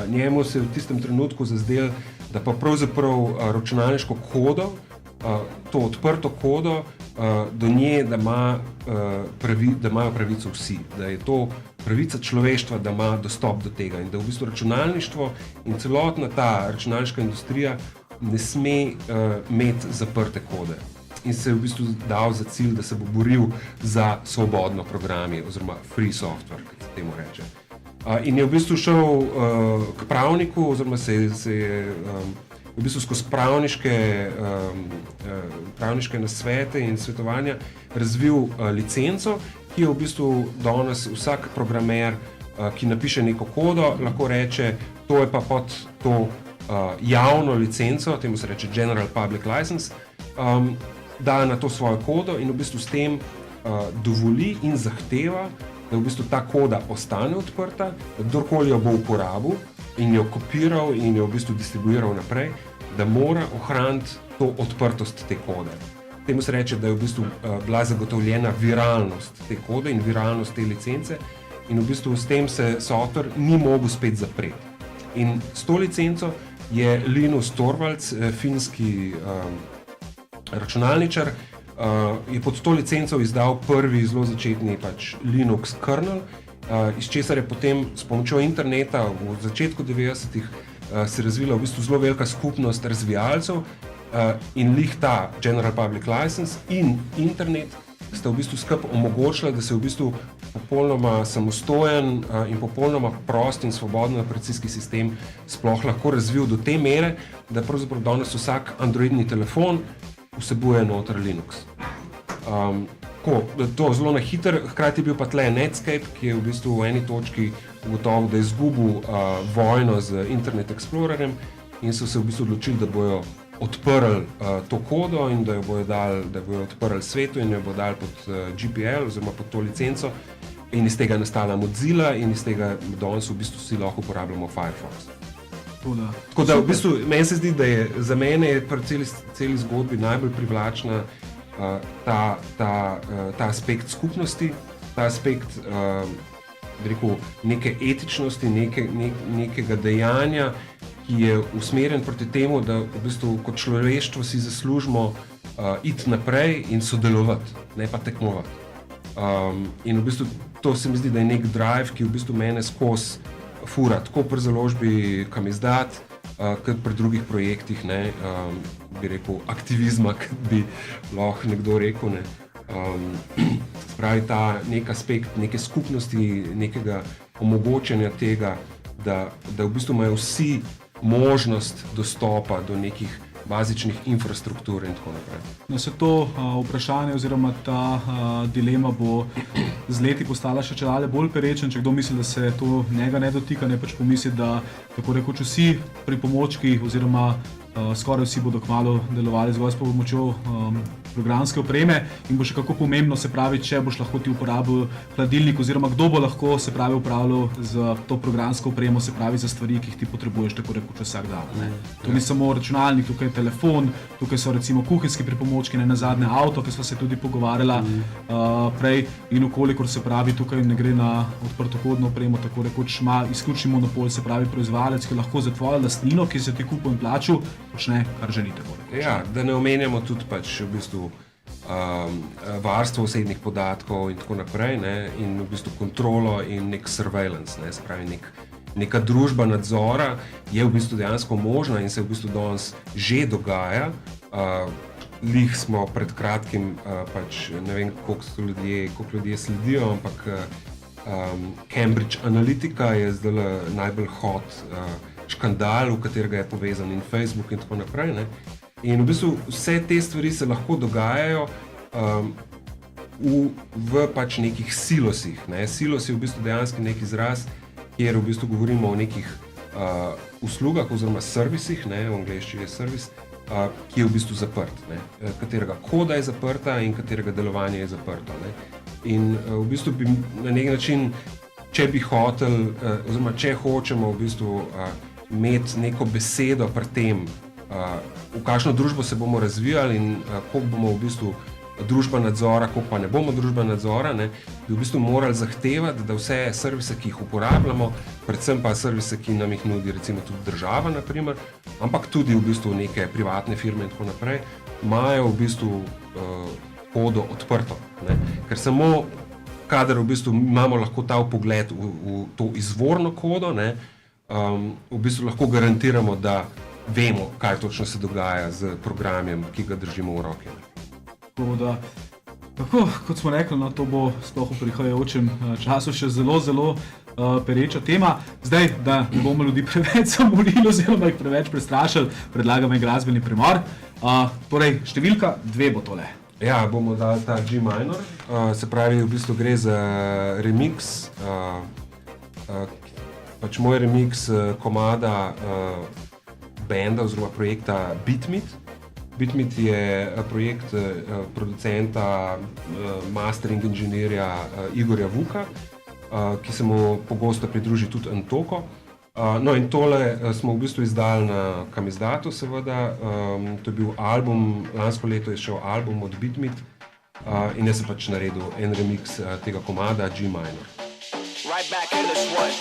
Njemu se je v tistem trenutku zazdelo, da pa pravzaprav računalniško kodo, to odprto kodo, do nje, da imajo pravico vsi, da je to pravica človeštva, da ima dostop do tega in da v bistvu računalništvo in celotna ta računalniška industrija ne sme imeti zaprte kode. In se je v bistvu dal za cilj, da se bo boril za svobodno programi oziroma free software, kot se temu reče. In je v bistvu šel k pravniku oziroma se je v bistvu skozi pravniške nasvete in svetovanja razvil licenco, ki je v bistvu danes vsak programer, ki napiše neko kodo, lahko reče, to je pa pod to javno licenco, temu se reče General Public License, da na to svojo kodo in v bistvu s tem dovoli in zahteva, da v bistvu ta koda ostane odprta, da kdorkoli jo bo uporabil in jo kopiral in jo v bistvu distribuiral naprej, da mora ohraniti to odprtost te kode. Temu se reče, da je v bistvu bila zagotovljena viralnost te kode in viralnost te licence in v bistvu s tem se software ni mogel spet zapreti. In s to licenco je Linus Torvalds, finski računalničar, je pod to licenco izdal prvi zelo začetni Linux kernel, iz česar je potem s pomočjo interneta v začetku 90-ih se razvila v bistvu zelo velika skupnost razvijalcev in lih ta General Public License in internet sta v bistvu skupaj omogočila, da se v bistvu popolnoma samostojen in popolnoma prost in svoboden operacijski sistem sploh lahko razvil do te mere, da pravzaprav danes vsak androidni telefon vsebuje noter Linux. To zelo na hiter, hkrati je bil pa tle Netscape, ki je v bistvu v eni točki ugotovil, da je izgubil vojno z Internet Explorerjem in so se v bistvu odločili, da bojo odprli to kodo in da jo bojo odprli svetu in jo bojo dali pod GPL oziroma pod to licenco in iz tega nastala Mozilla in iz tega danes v bistvu vsi lahko uporabljamo Firefox. Tako da v bistvu meni se zdi, da je za mene pri celi zgodbi najbolj privlačna ta aspekt skupnosti, ta aspekt neke etičnosti, nekega dejanja, ki je usmerjen proti temu, da v bistvu kot človeštvo si zaslužimo iti naprej in sodelovati, ne pa tekmovati. In v bistvu to se mi zdi, da je nek drive, ki v bistvu mene skozi fura, tako pri založbi Kamizdat, kot pri drugih projektih, bi rekel, aktivizma, kot bi lahko nekdo rekel. Spravi ta nek aspekt neke skupnosti, nekega omogočanja tega, da v bistvu imajo vsi možnost dostopa do nekih bazičnih infrastruktur in tako naprej. No, se to vprašanje oziroma ta dilema bo z leti postala še čedalje bolj perečen, če kdo misli, da se to njega ne dotika, ne pač pomisli, da tako rekoč vsi pripomočki oziroma skoraj vsi bodo kmalu delovali zgolj s pomočjo programske opreme in bo še kako pomembno, se pravi, če boš lahko ti uporabil hladilnik oziroma kdo bo lahko, se pravi, upravljal z to programsko opremo, se pravi, za stvari, ki jih ti potrebuješ tako rekoč vsak dan. To ni samo računalnik, tukaj je telefon, tukaj so recimo kuhinjski pripomočki, ne nazadnje avto, ki sva se tudi pogovarjala prej in okolikor se pravi, tukaj ne gre na odprtokodno opremo, tako rekoč ima izključni monopol, se pravi, proizvajalec, ki lahko za tvojo lastnino, ki se ti kupil in plačil, počne, kar želite. Ja, da ne omenjamo tudi pač v bistvu varstvo osebnih podatkov in tako naprej, in v bistvu kontrolo in nek surveillance, se pravi neka družba nadzora je v bistvu dejansko možna in se v bistvu danes že dogaja. Lih smo pred kratkim, pač ne vem, koliko ljudje sledijo, ampak Cambridge Analytica je zdaj najbolj hot škandal, v katerega je povezan in Facebook in tako naprej. In v bistvu vse te stvari se lahko dogajajo v pač nekih silosih. Silos je v bistvu dejansko nek izraz, kjer v bistvu govorimo o nekih uslugah oziroma servisih, v angleščini je servis, ki je v bistvu zaprt, katerega koda je zaprta in katerega delovanje je zaprto. In v bistvu bi na nek način, če bi hotel, oziroma če hočemo v bistvu imeti neko besedo pri tem, v kakšno družbo se bomo razvijali in koliko bomo v bistvu družba nadzora, koliko pa ne bomo družba nadzora, bi v bistvu morali zahtevati, da vse servise, ki jih uporabljamo, predvsem pa servise, ki nam jih nudi recimo tudi država, naprimer, ampak tudi v bistvu neke privatne firme in tako naprej, imajo v bistvu kodo odprto. Ne? Ker samo kadar v bistvu imamo lahko ta vpogled v to izvorno kodo, ne, v bistvu lahko garantiramo, da vemo, kaj točno se dogaja z programjem, ki ga držimo v roki. Tako, kot smo rekli, no, to bo sploh v prihajajočem času še zelo pereča tema. Zdaj, da ne bomo ljudi preveč zamolili oziroma jih preveč prestrašili, predlagam en glasbeni premor. Torej, številka 2 bo tole. Ja, bomo dali ta G minor, se pravi, v bistvu gre za remix, pač moj remix komada benda oziroma projekta Beatmeet. Beatmeet je projekt producenta, mastering inženirja Igorja Vuka, ki se mu pogosto pridruži tudi Antoko. No in tole smo v bistvu izdali na Kamizdatu seveda, to je bil album, lansko leto je šel album od Beatmeet in jaz sem pač naredil en remix tega komada G minor. Right back in this one.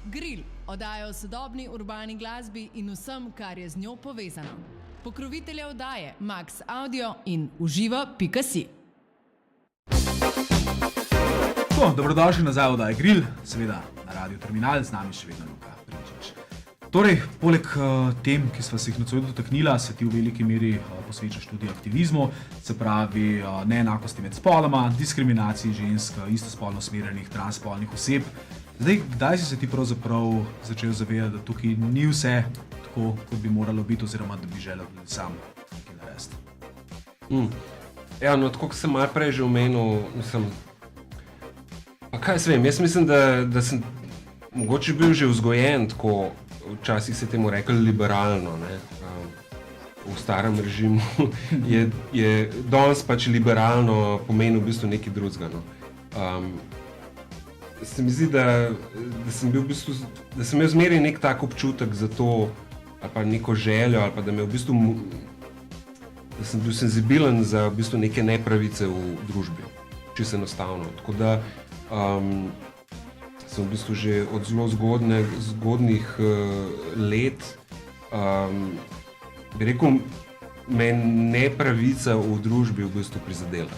Grill, oddaja o sodobni urbani glasbi in vsem, kar je z njo povezano. Pokrovitelja oddaje Max Audio in uživa.si. Dobrodošli nazaj v oddaji Grill, seveda na Radio Terminal, z nami še vedno Luka Prinčič. Torej, poleg tem, ki sva se jih nocoj dotaknila, se ti v veliki meri posvečaš tudi aktivizmu, se pravi neenakosti med spoloma, diskriminaciji žensk, istospolno usmerjenih, transspolnih oseb. Zdaj, kdaj si se ti pravzaprav začel zavedati, da tukaj ni vse tako, kot bi moralo biti, oziroma da bi želel sam nekaj narediti? Ja, no, tako kot sem malo prej že omenil, kaj jaz vem, jaz mislim, da sem mogoče bil že vzgojen tako, včasih se temu rekli liberalno, ne? V starem režimu je danes pač liberalno pomeni v bistvu nekaj drugega, no. Se mi zdi, da sem bil v bistvu, da sem imel zmeraj nek tak občutek za to, ali pa neko željo, ali pa da me v bistvu, da sem bil senzibilen za v bistvu neke nepravice v družbi, čisto enostavno. Tako da sem v bistvu že od zelo zgodnjih let, bi rekel, me nepravica v družbi v bistvu prizadela,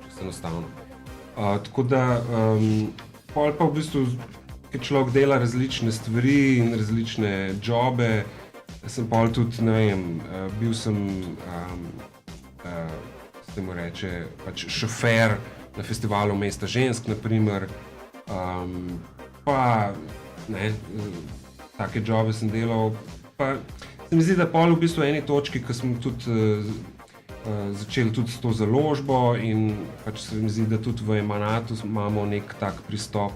čisto enostavno. Tako da pol pa v bistvu, ker človek dela različne stvari in različne jobe, sem pol tudi, ne vem, bil sem, se temu reče, pač šofer na festivalu Mesta žensk, naprimer, pa, ne, take jobe sem delal, pa se mi zdi, da pol v bistvu eni točki, ko smo tudi začeli tudi s to založbo in pač se mi zdi, da tudi v Emanatu imamo nek tak pristop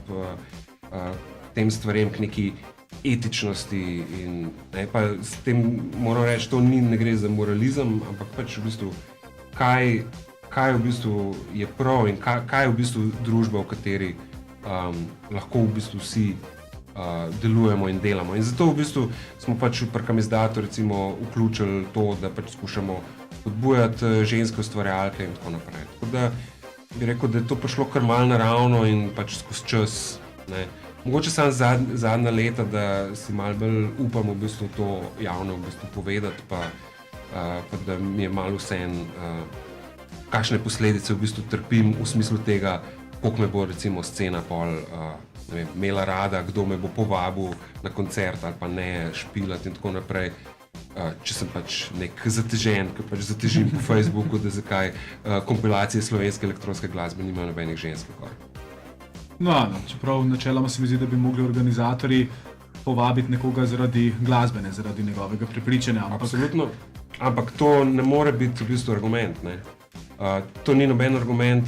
k tem stvarem, k neki etičnosti in ne, pa s tem moram reči, to ne gre za moralizem, ampak pač v bistvu kaj v bistvu je prav in kaj je v bistvu družba, v kateri lahko v bistvu vsi delujemo in delamo. In zato v bistvu smo pač v Prkamizdatu recimo vključili to, da pač skušamo podbujati ženske ustvarjalke in tako naprej. Tako da bi rekel, da je to prišlo kar malo naravno in pač skozi čas, ne. Mogoče samo zadnja leta, da si malo bolj upam v bistvu to javno v bistvu povedati, pa da mi je malo vseeno, kakšne posledice v bistvu trpim v smislu tega, koliko me bo recimo scena pol, ne vem, imela rada, kdo me bo povabil na koncert ali pa ne špilati in tako naprej. Če sem pač nek zatežen, ker pač zatežim po Facebooku, da zakaj kompilacije slovenske elektronske glasbe nimajo nobenih žensk. No, čeprav načeloma se mi zdi, da bi mogli organizatorji povabiti nekoga zaradi glasbe, ne zaradi njegovega prepričanja. Absolutno, ampak to ne more biti v bistvu argument, ne. To ni noben argument,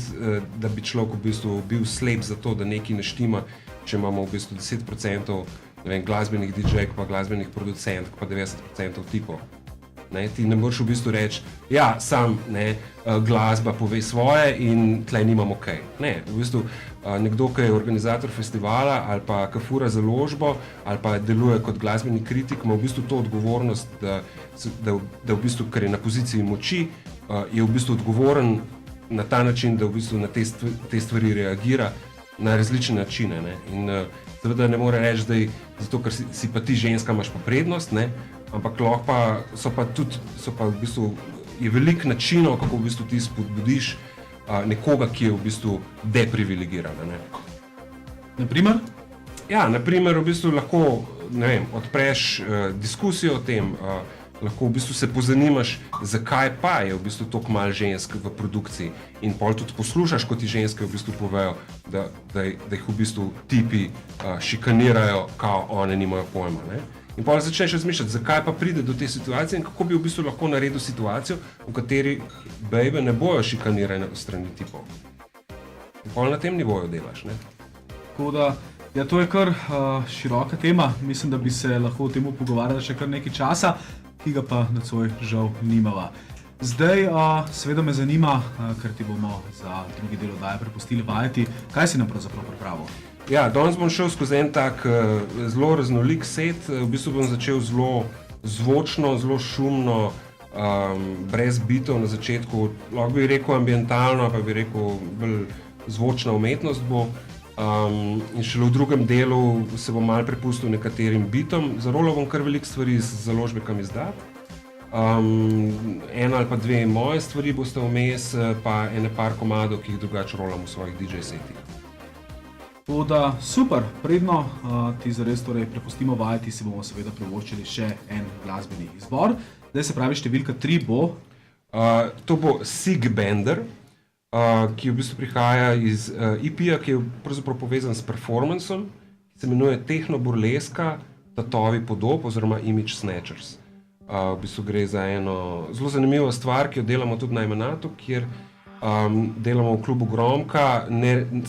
da bi človek v bistvu bil slep za to, da nekaj ne štima, če imamo v bistvu 10% ne vem, glasbenih DJ-jev, pa glasbenih producentk, pa 90% tipov. Ne, ti ne moreš v bistvu reči, ja, sam, ne, glasba pove svoje in tle nimam okej. Ne, v bistvu nekdo, ki je organizator festivala ali pa ki fura založbo ali pa deluje kot glasbeni kritik, ima v bistvu to odgovornost, da v bistvu, ker je na poziciji moči, je v bistvu odgovoren na ta način, da v bistvu na te stvari reagira na različne načine, ne. In seveda ne more reči, da zato, ker si pa ti ženska, imaš pa prednost, ne, ampak lahko pa so pa v bistvu, je veliko načinov, kako v bistvu ti spodbudiš nekoga, ki je v bistvu deprivilegiran, ne. Naprimer? Ja, naprimer v bistvu lahko, ne vem, odpreš diskusijo o tem, lahko v bistvu se pozanimaš, zakaj pa je v bistvu toliko malo žensk v produkciji in pol tudi poslušaš, ko ti ženske v bistvu povejo, da jih v bistvu tipi šikanirajo, kao one nimajo pojma, ne. In pol začneš razmišljati, zakaj pa pride do te situacije in kako bi v bistvu lahko naredil situacijo, v kateri bejbe ne bojo šikanirane od strani tipov. In pol na tem nivoju delaš, ne. Tako da, ja, to je kar široka tema, mislim, da bi se lahko o tem pogovarjali še kar nekaj časa, ki ga pa nocoj žal nimava. Zdaj, seveda me zanima, ker ti bomo za drugi del oddaje prepustili vajeti, kaj si nam pravzaprav pripravil? Ja, danes bom šel skozi en tak zelo raznolik set. V bistvu bom začel zelo zvočno, zelo šumno, brez bitov na začetku. Lahko bi rekel ambientalno, pa bi rekel bolj zvočna umetnost bo. In šele v drugem delu se bom malo prepustil nekaterim bitom. Zarolal bom kar veliko stvari z založbe Kam izdat. Ena ali pa dve moje stvari boste vmes, pa ene par komadov, ki jih drugače rolam v svojih DJ setih. Toda super, predno ti zares torej prepustimo vajeti, si bomo seveda privoščili še en glasbeni izbor. Zdaj se pravi, številka 3 bo? To bo Sig Bender, ki v bistvu prihaja iz EP-ja, ki je pravzaprav povezan s performancem, ki se imenuje Techno Burleska, Tatovi podob oziroma Image Snatchers. V bistvu gre za eno zelo zanimivo stvar, ki jo delamo tudi na Emanatu, kjer delamo v klubu Gromka,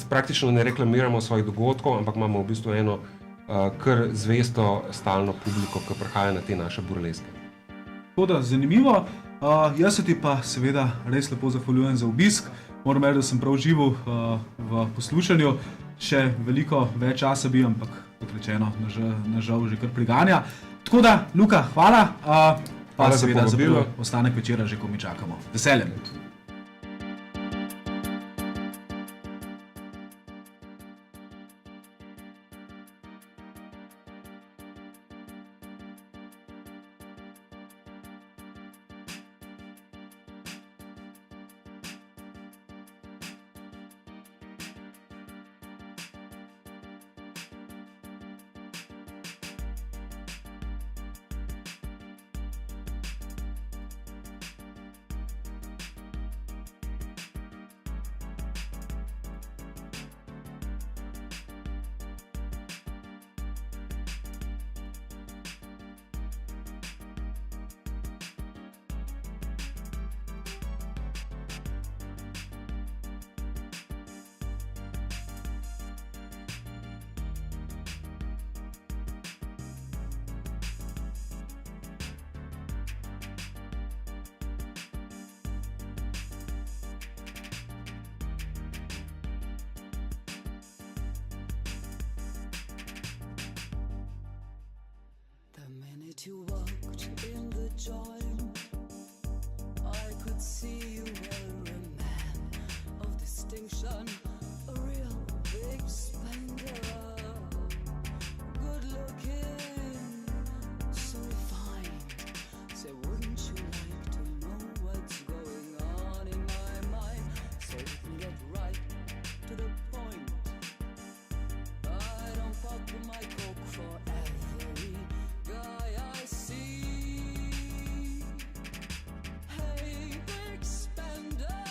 praktično ne reklamiramo svojih dogodkov, ampak imamo v bistvu eno kar zvesto stalno publiko, ki prihaja na te naše burleske. Toda, zanimivo. Jaz se ti pa seveda res lepo zahvaljujem za obisk. Moram reči, da sem prav užival v poslušanju. Še veliko več časa bi, ampak kot rečeno, nažal že kar priganja. Tako da, Luka, hvala. Pa seveda za ostanek večera že, ko mi čakamo. Veseljem. You walked in the joint, I could see you were a man of distinction, a real big spender, good looking, so refined. Say, wouldn't you like to know what's going on in my mind? So let me get right to the point. I don't pop my coke for every guy I see. Hey, big spender,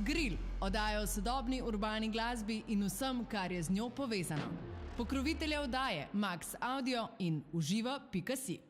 Grill, oddaja o sodobni urbani glasbi in vsem, kar je z njo povezano. Pokrovitelja oddaje Max Audio in uživa.si.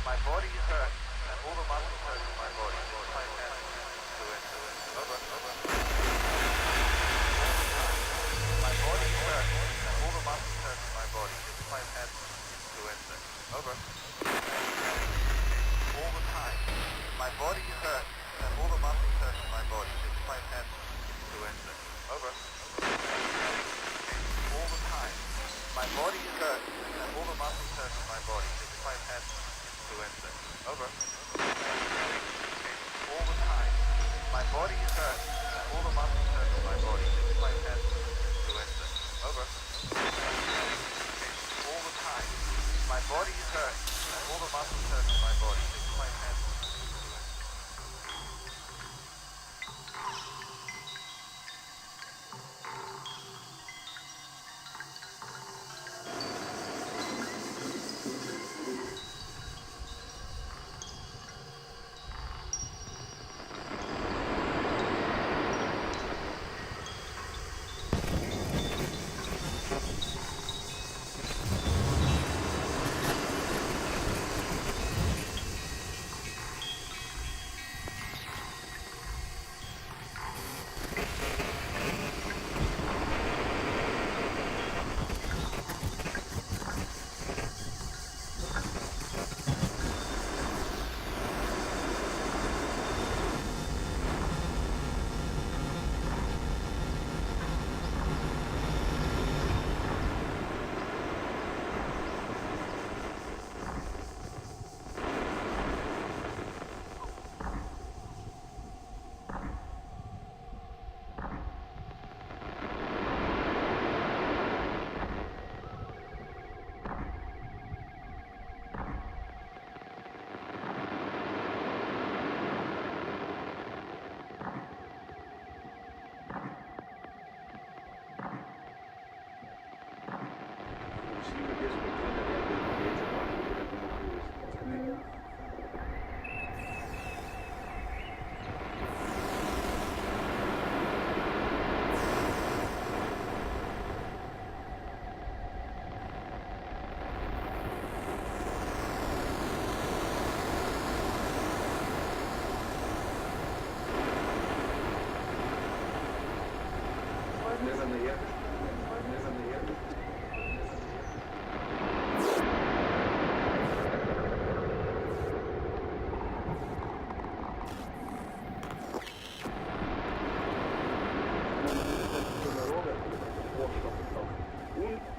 My body hurts, and all the muscles hurt in my body. This my hand to it. Over. My body hurts, and all the muscles hurt in my body. This my hand to it. Over. All the time. My body hurts, and all the muscles hurt in my body. This my hand to it. Over. All the time. My body hurts, and all the muscles hurt in my body. This is my hand to enter. Over. All the time. My body hurts, and all the muscles hurt in my body. This is my hand to enter. Over. All the time. My body hurts, and all the muscles hurt in my body. This is my hand to enter.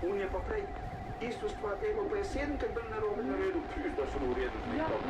On je pa prej isto stvar tega, pa je 7-krat bolj narobe naredil, da so v redu z nekom.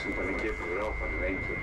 sem pa nekje prebral, pa ne vem kje.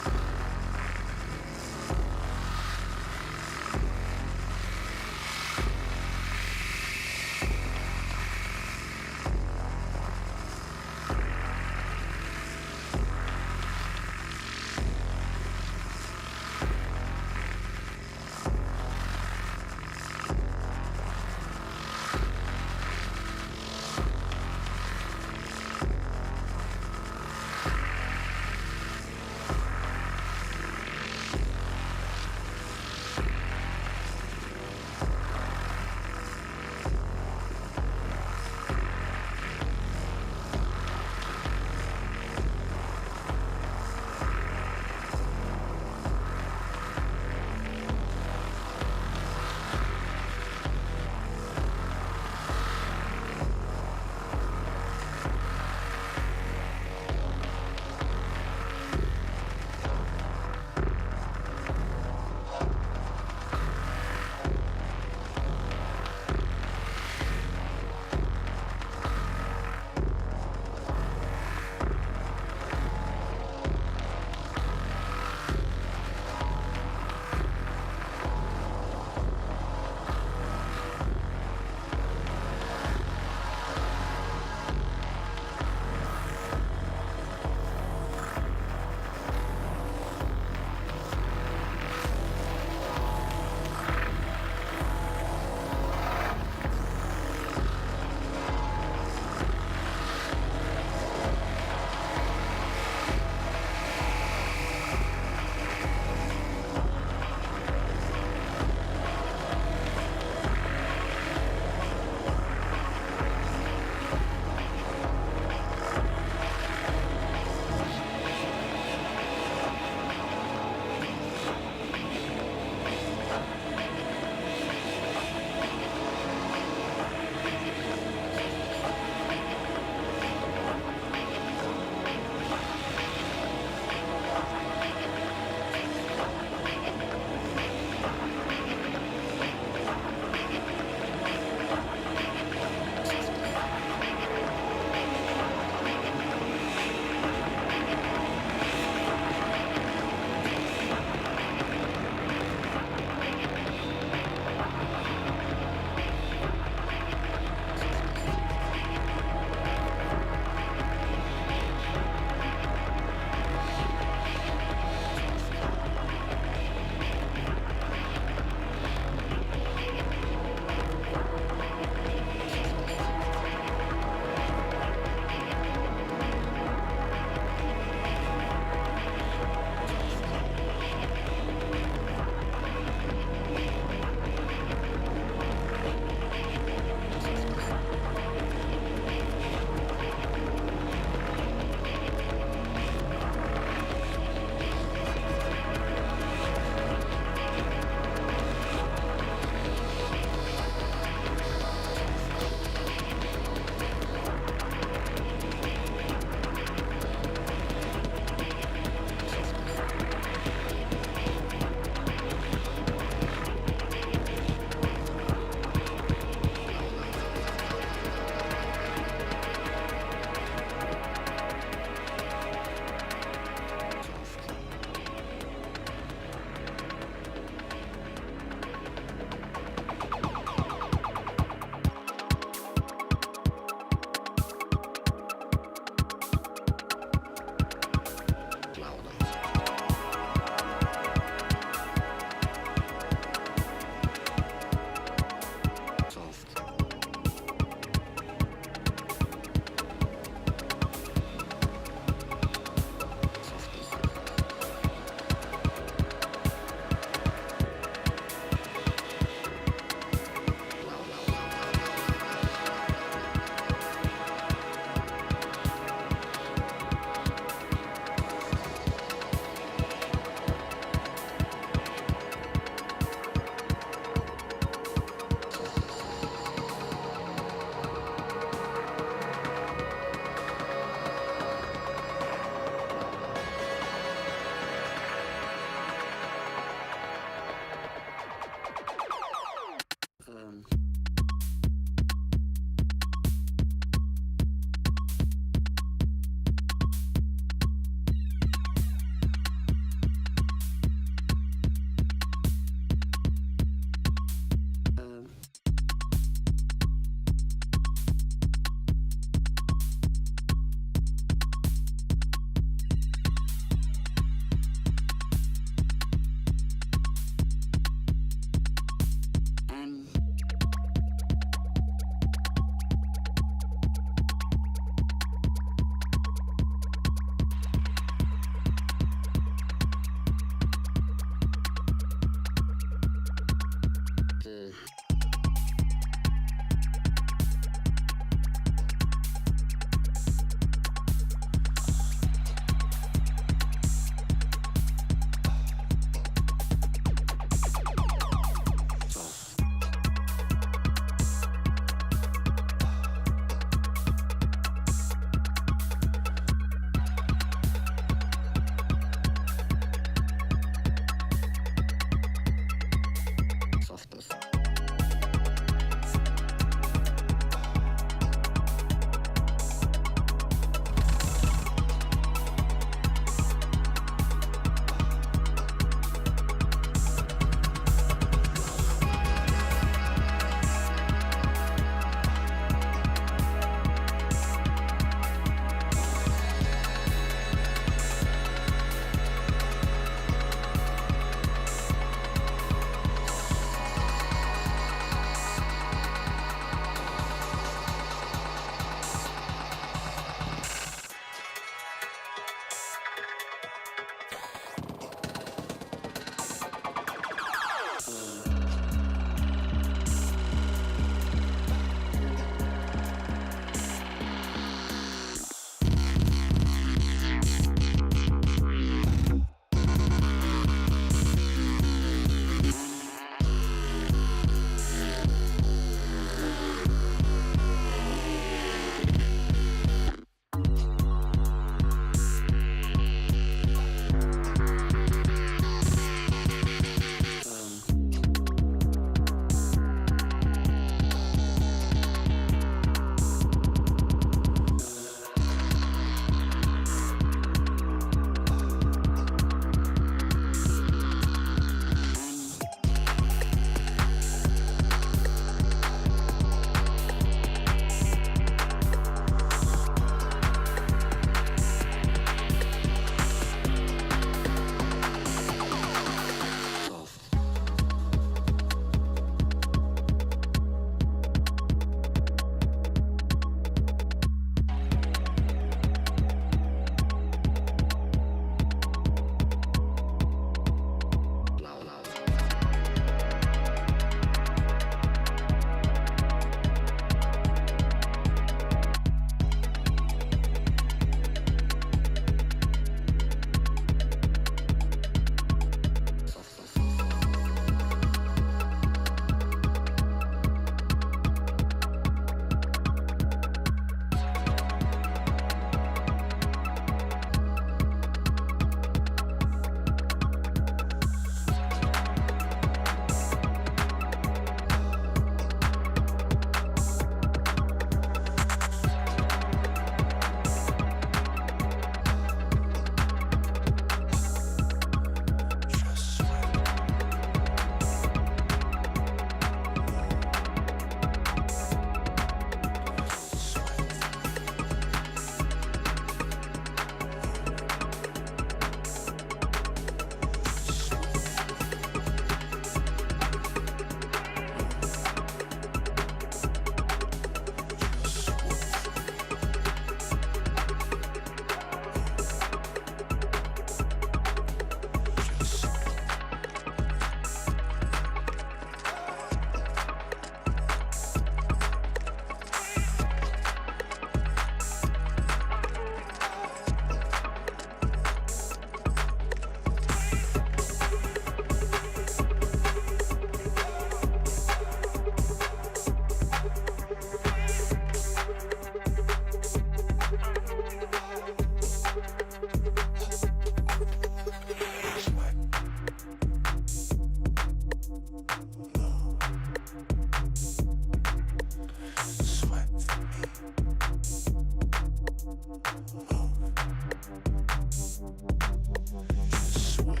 We'll be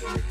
right back.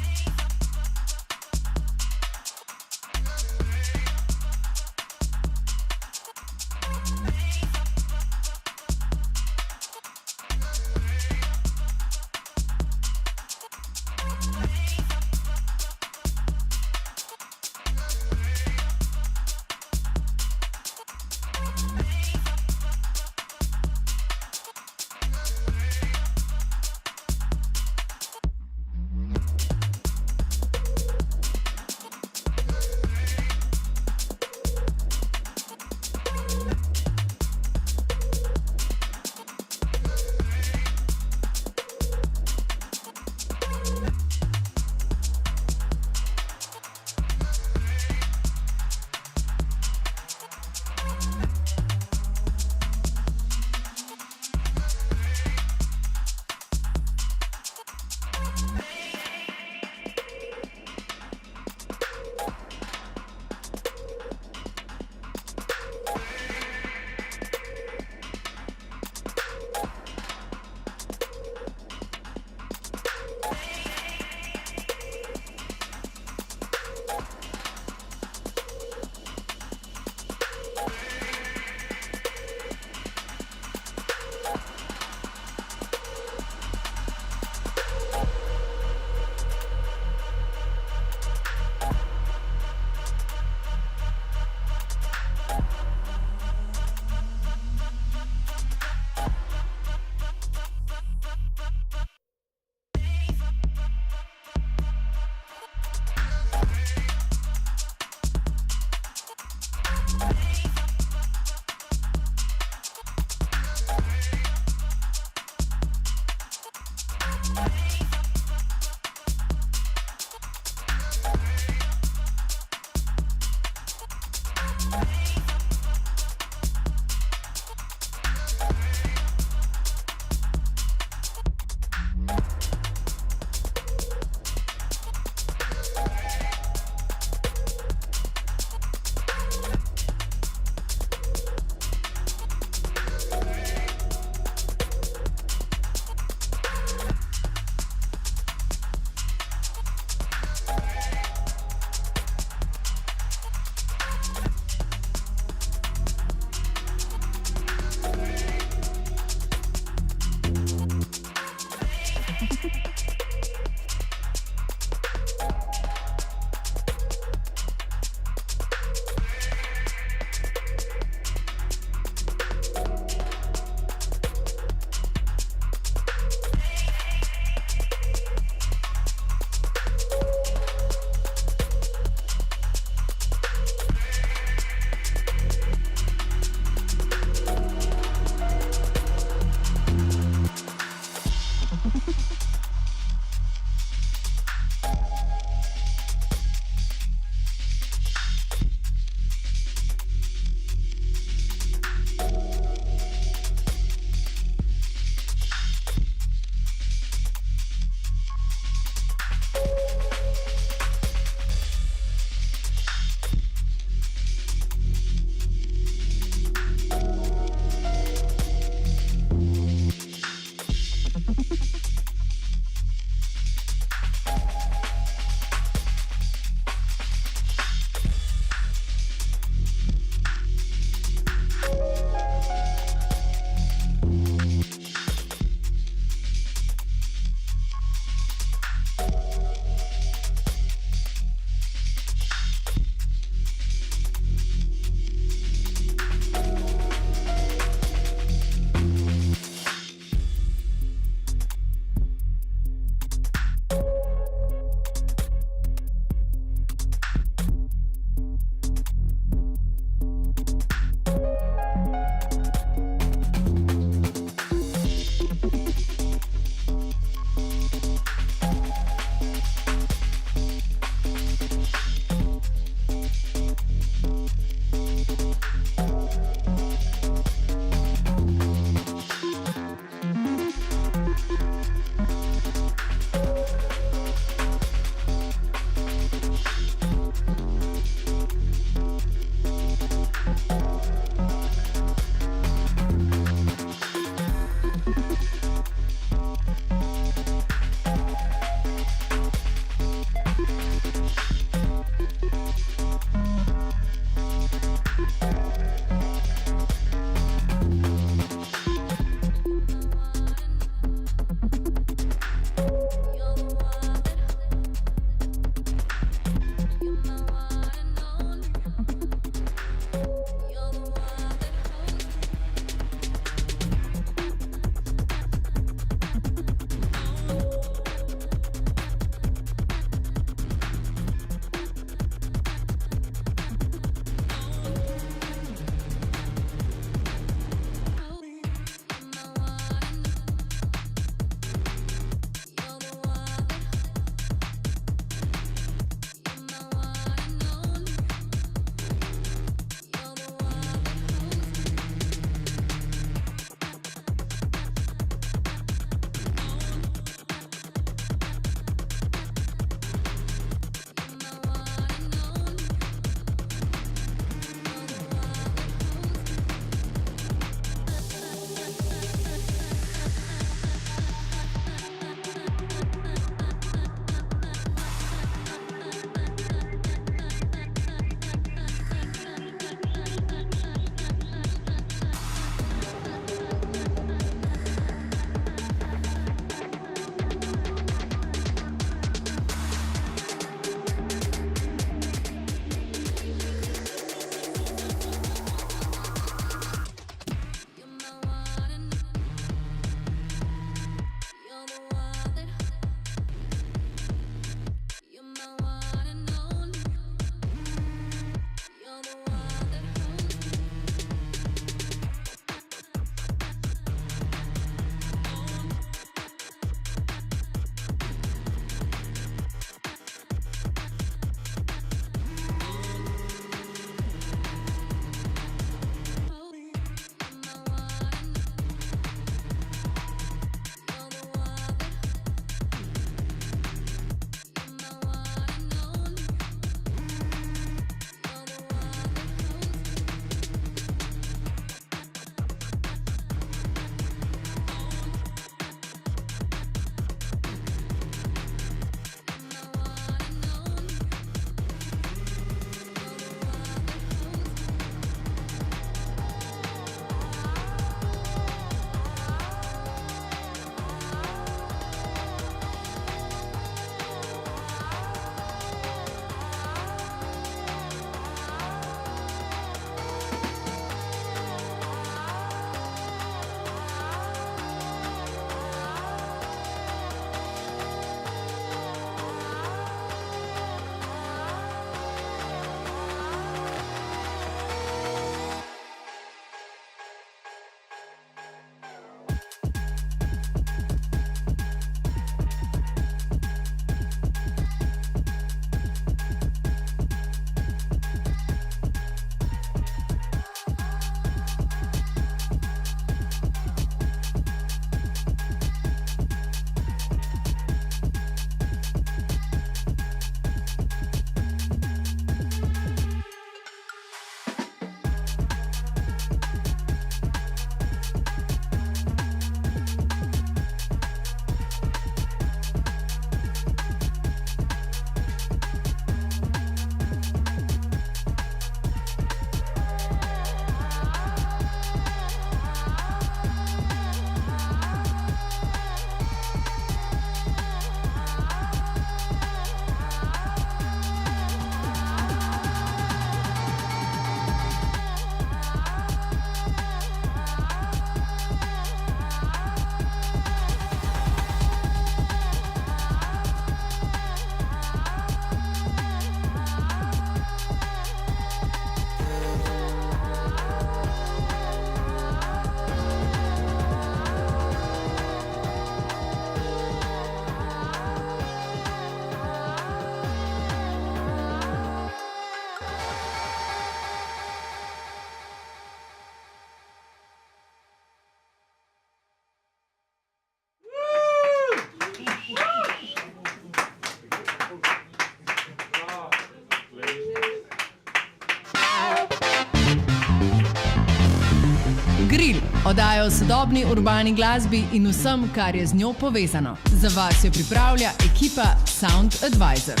Oddaja o sodobni urbani glasbi in vsem, kar je z njo povezano. Za vas jo pripravlja ekipa Sound Advisor.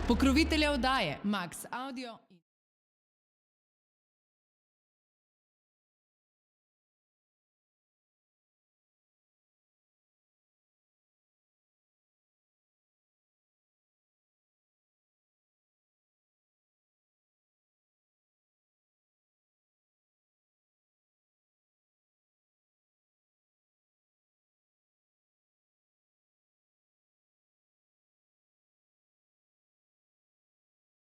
Pokrovitelja oddaje Max Audio.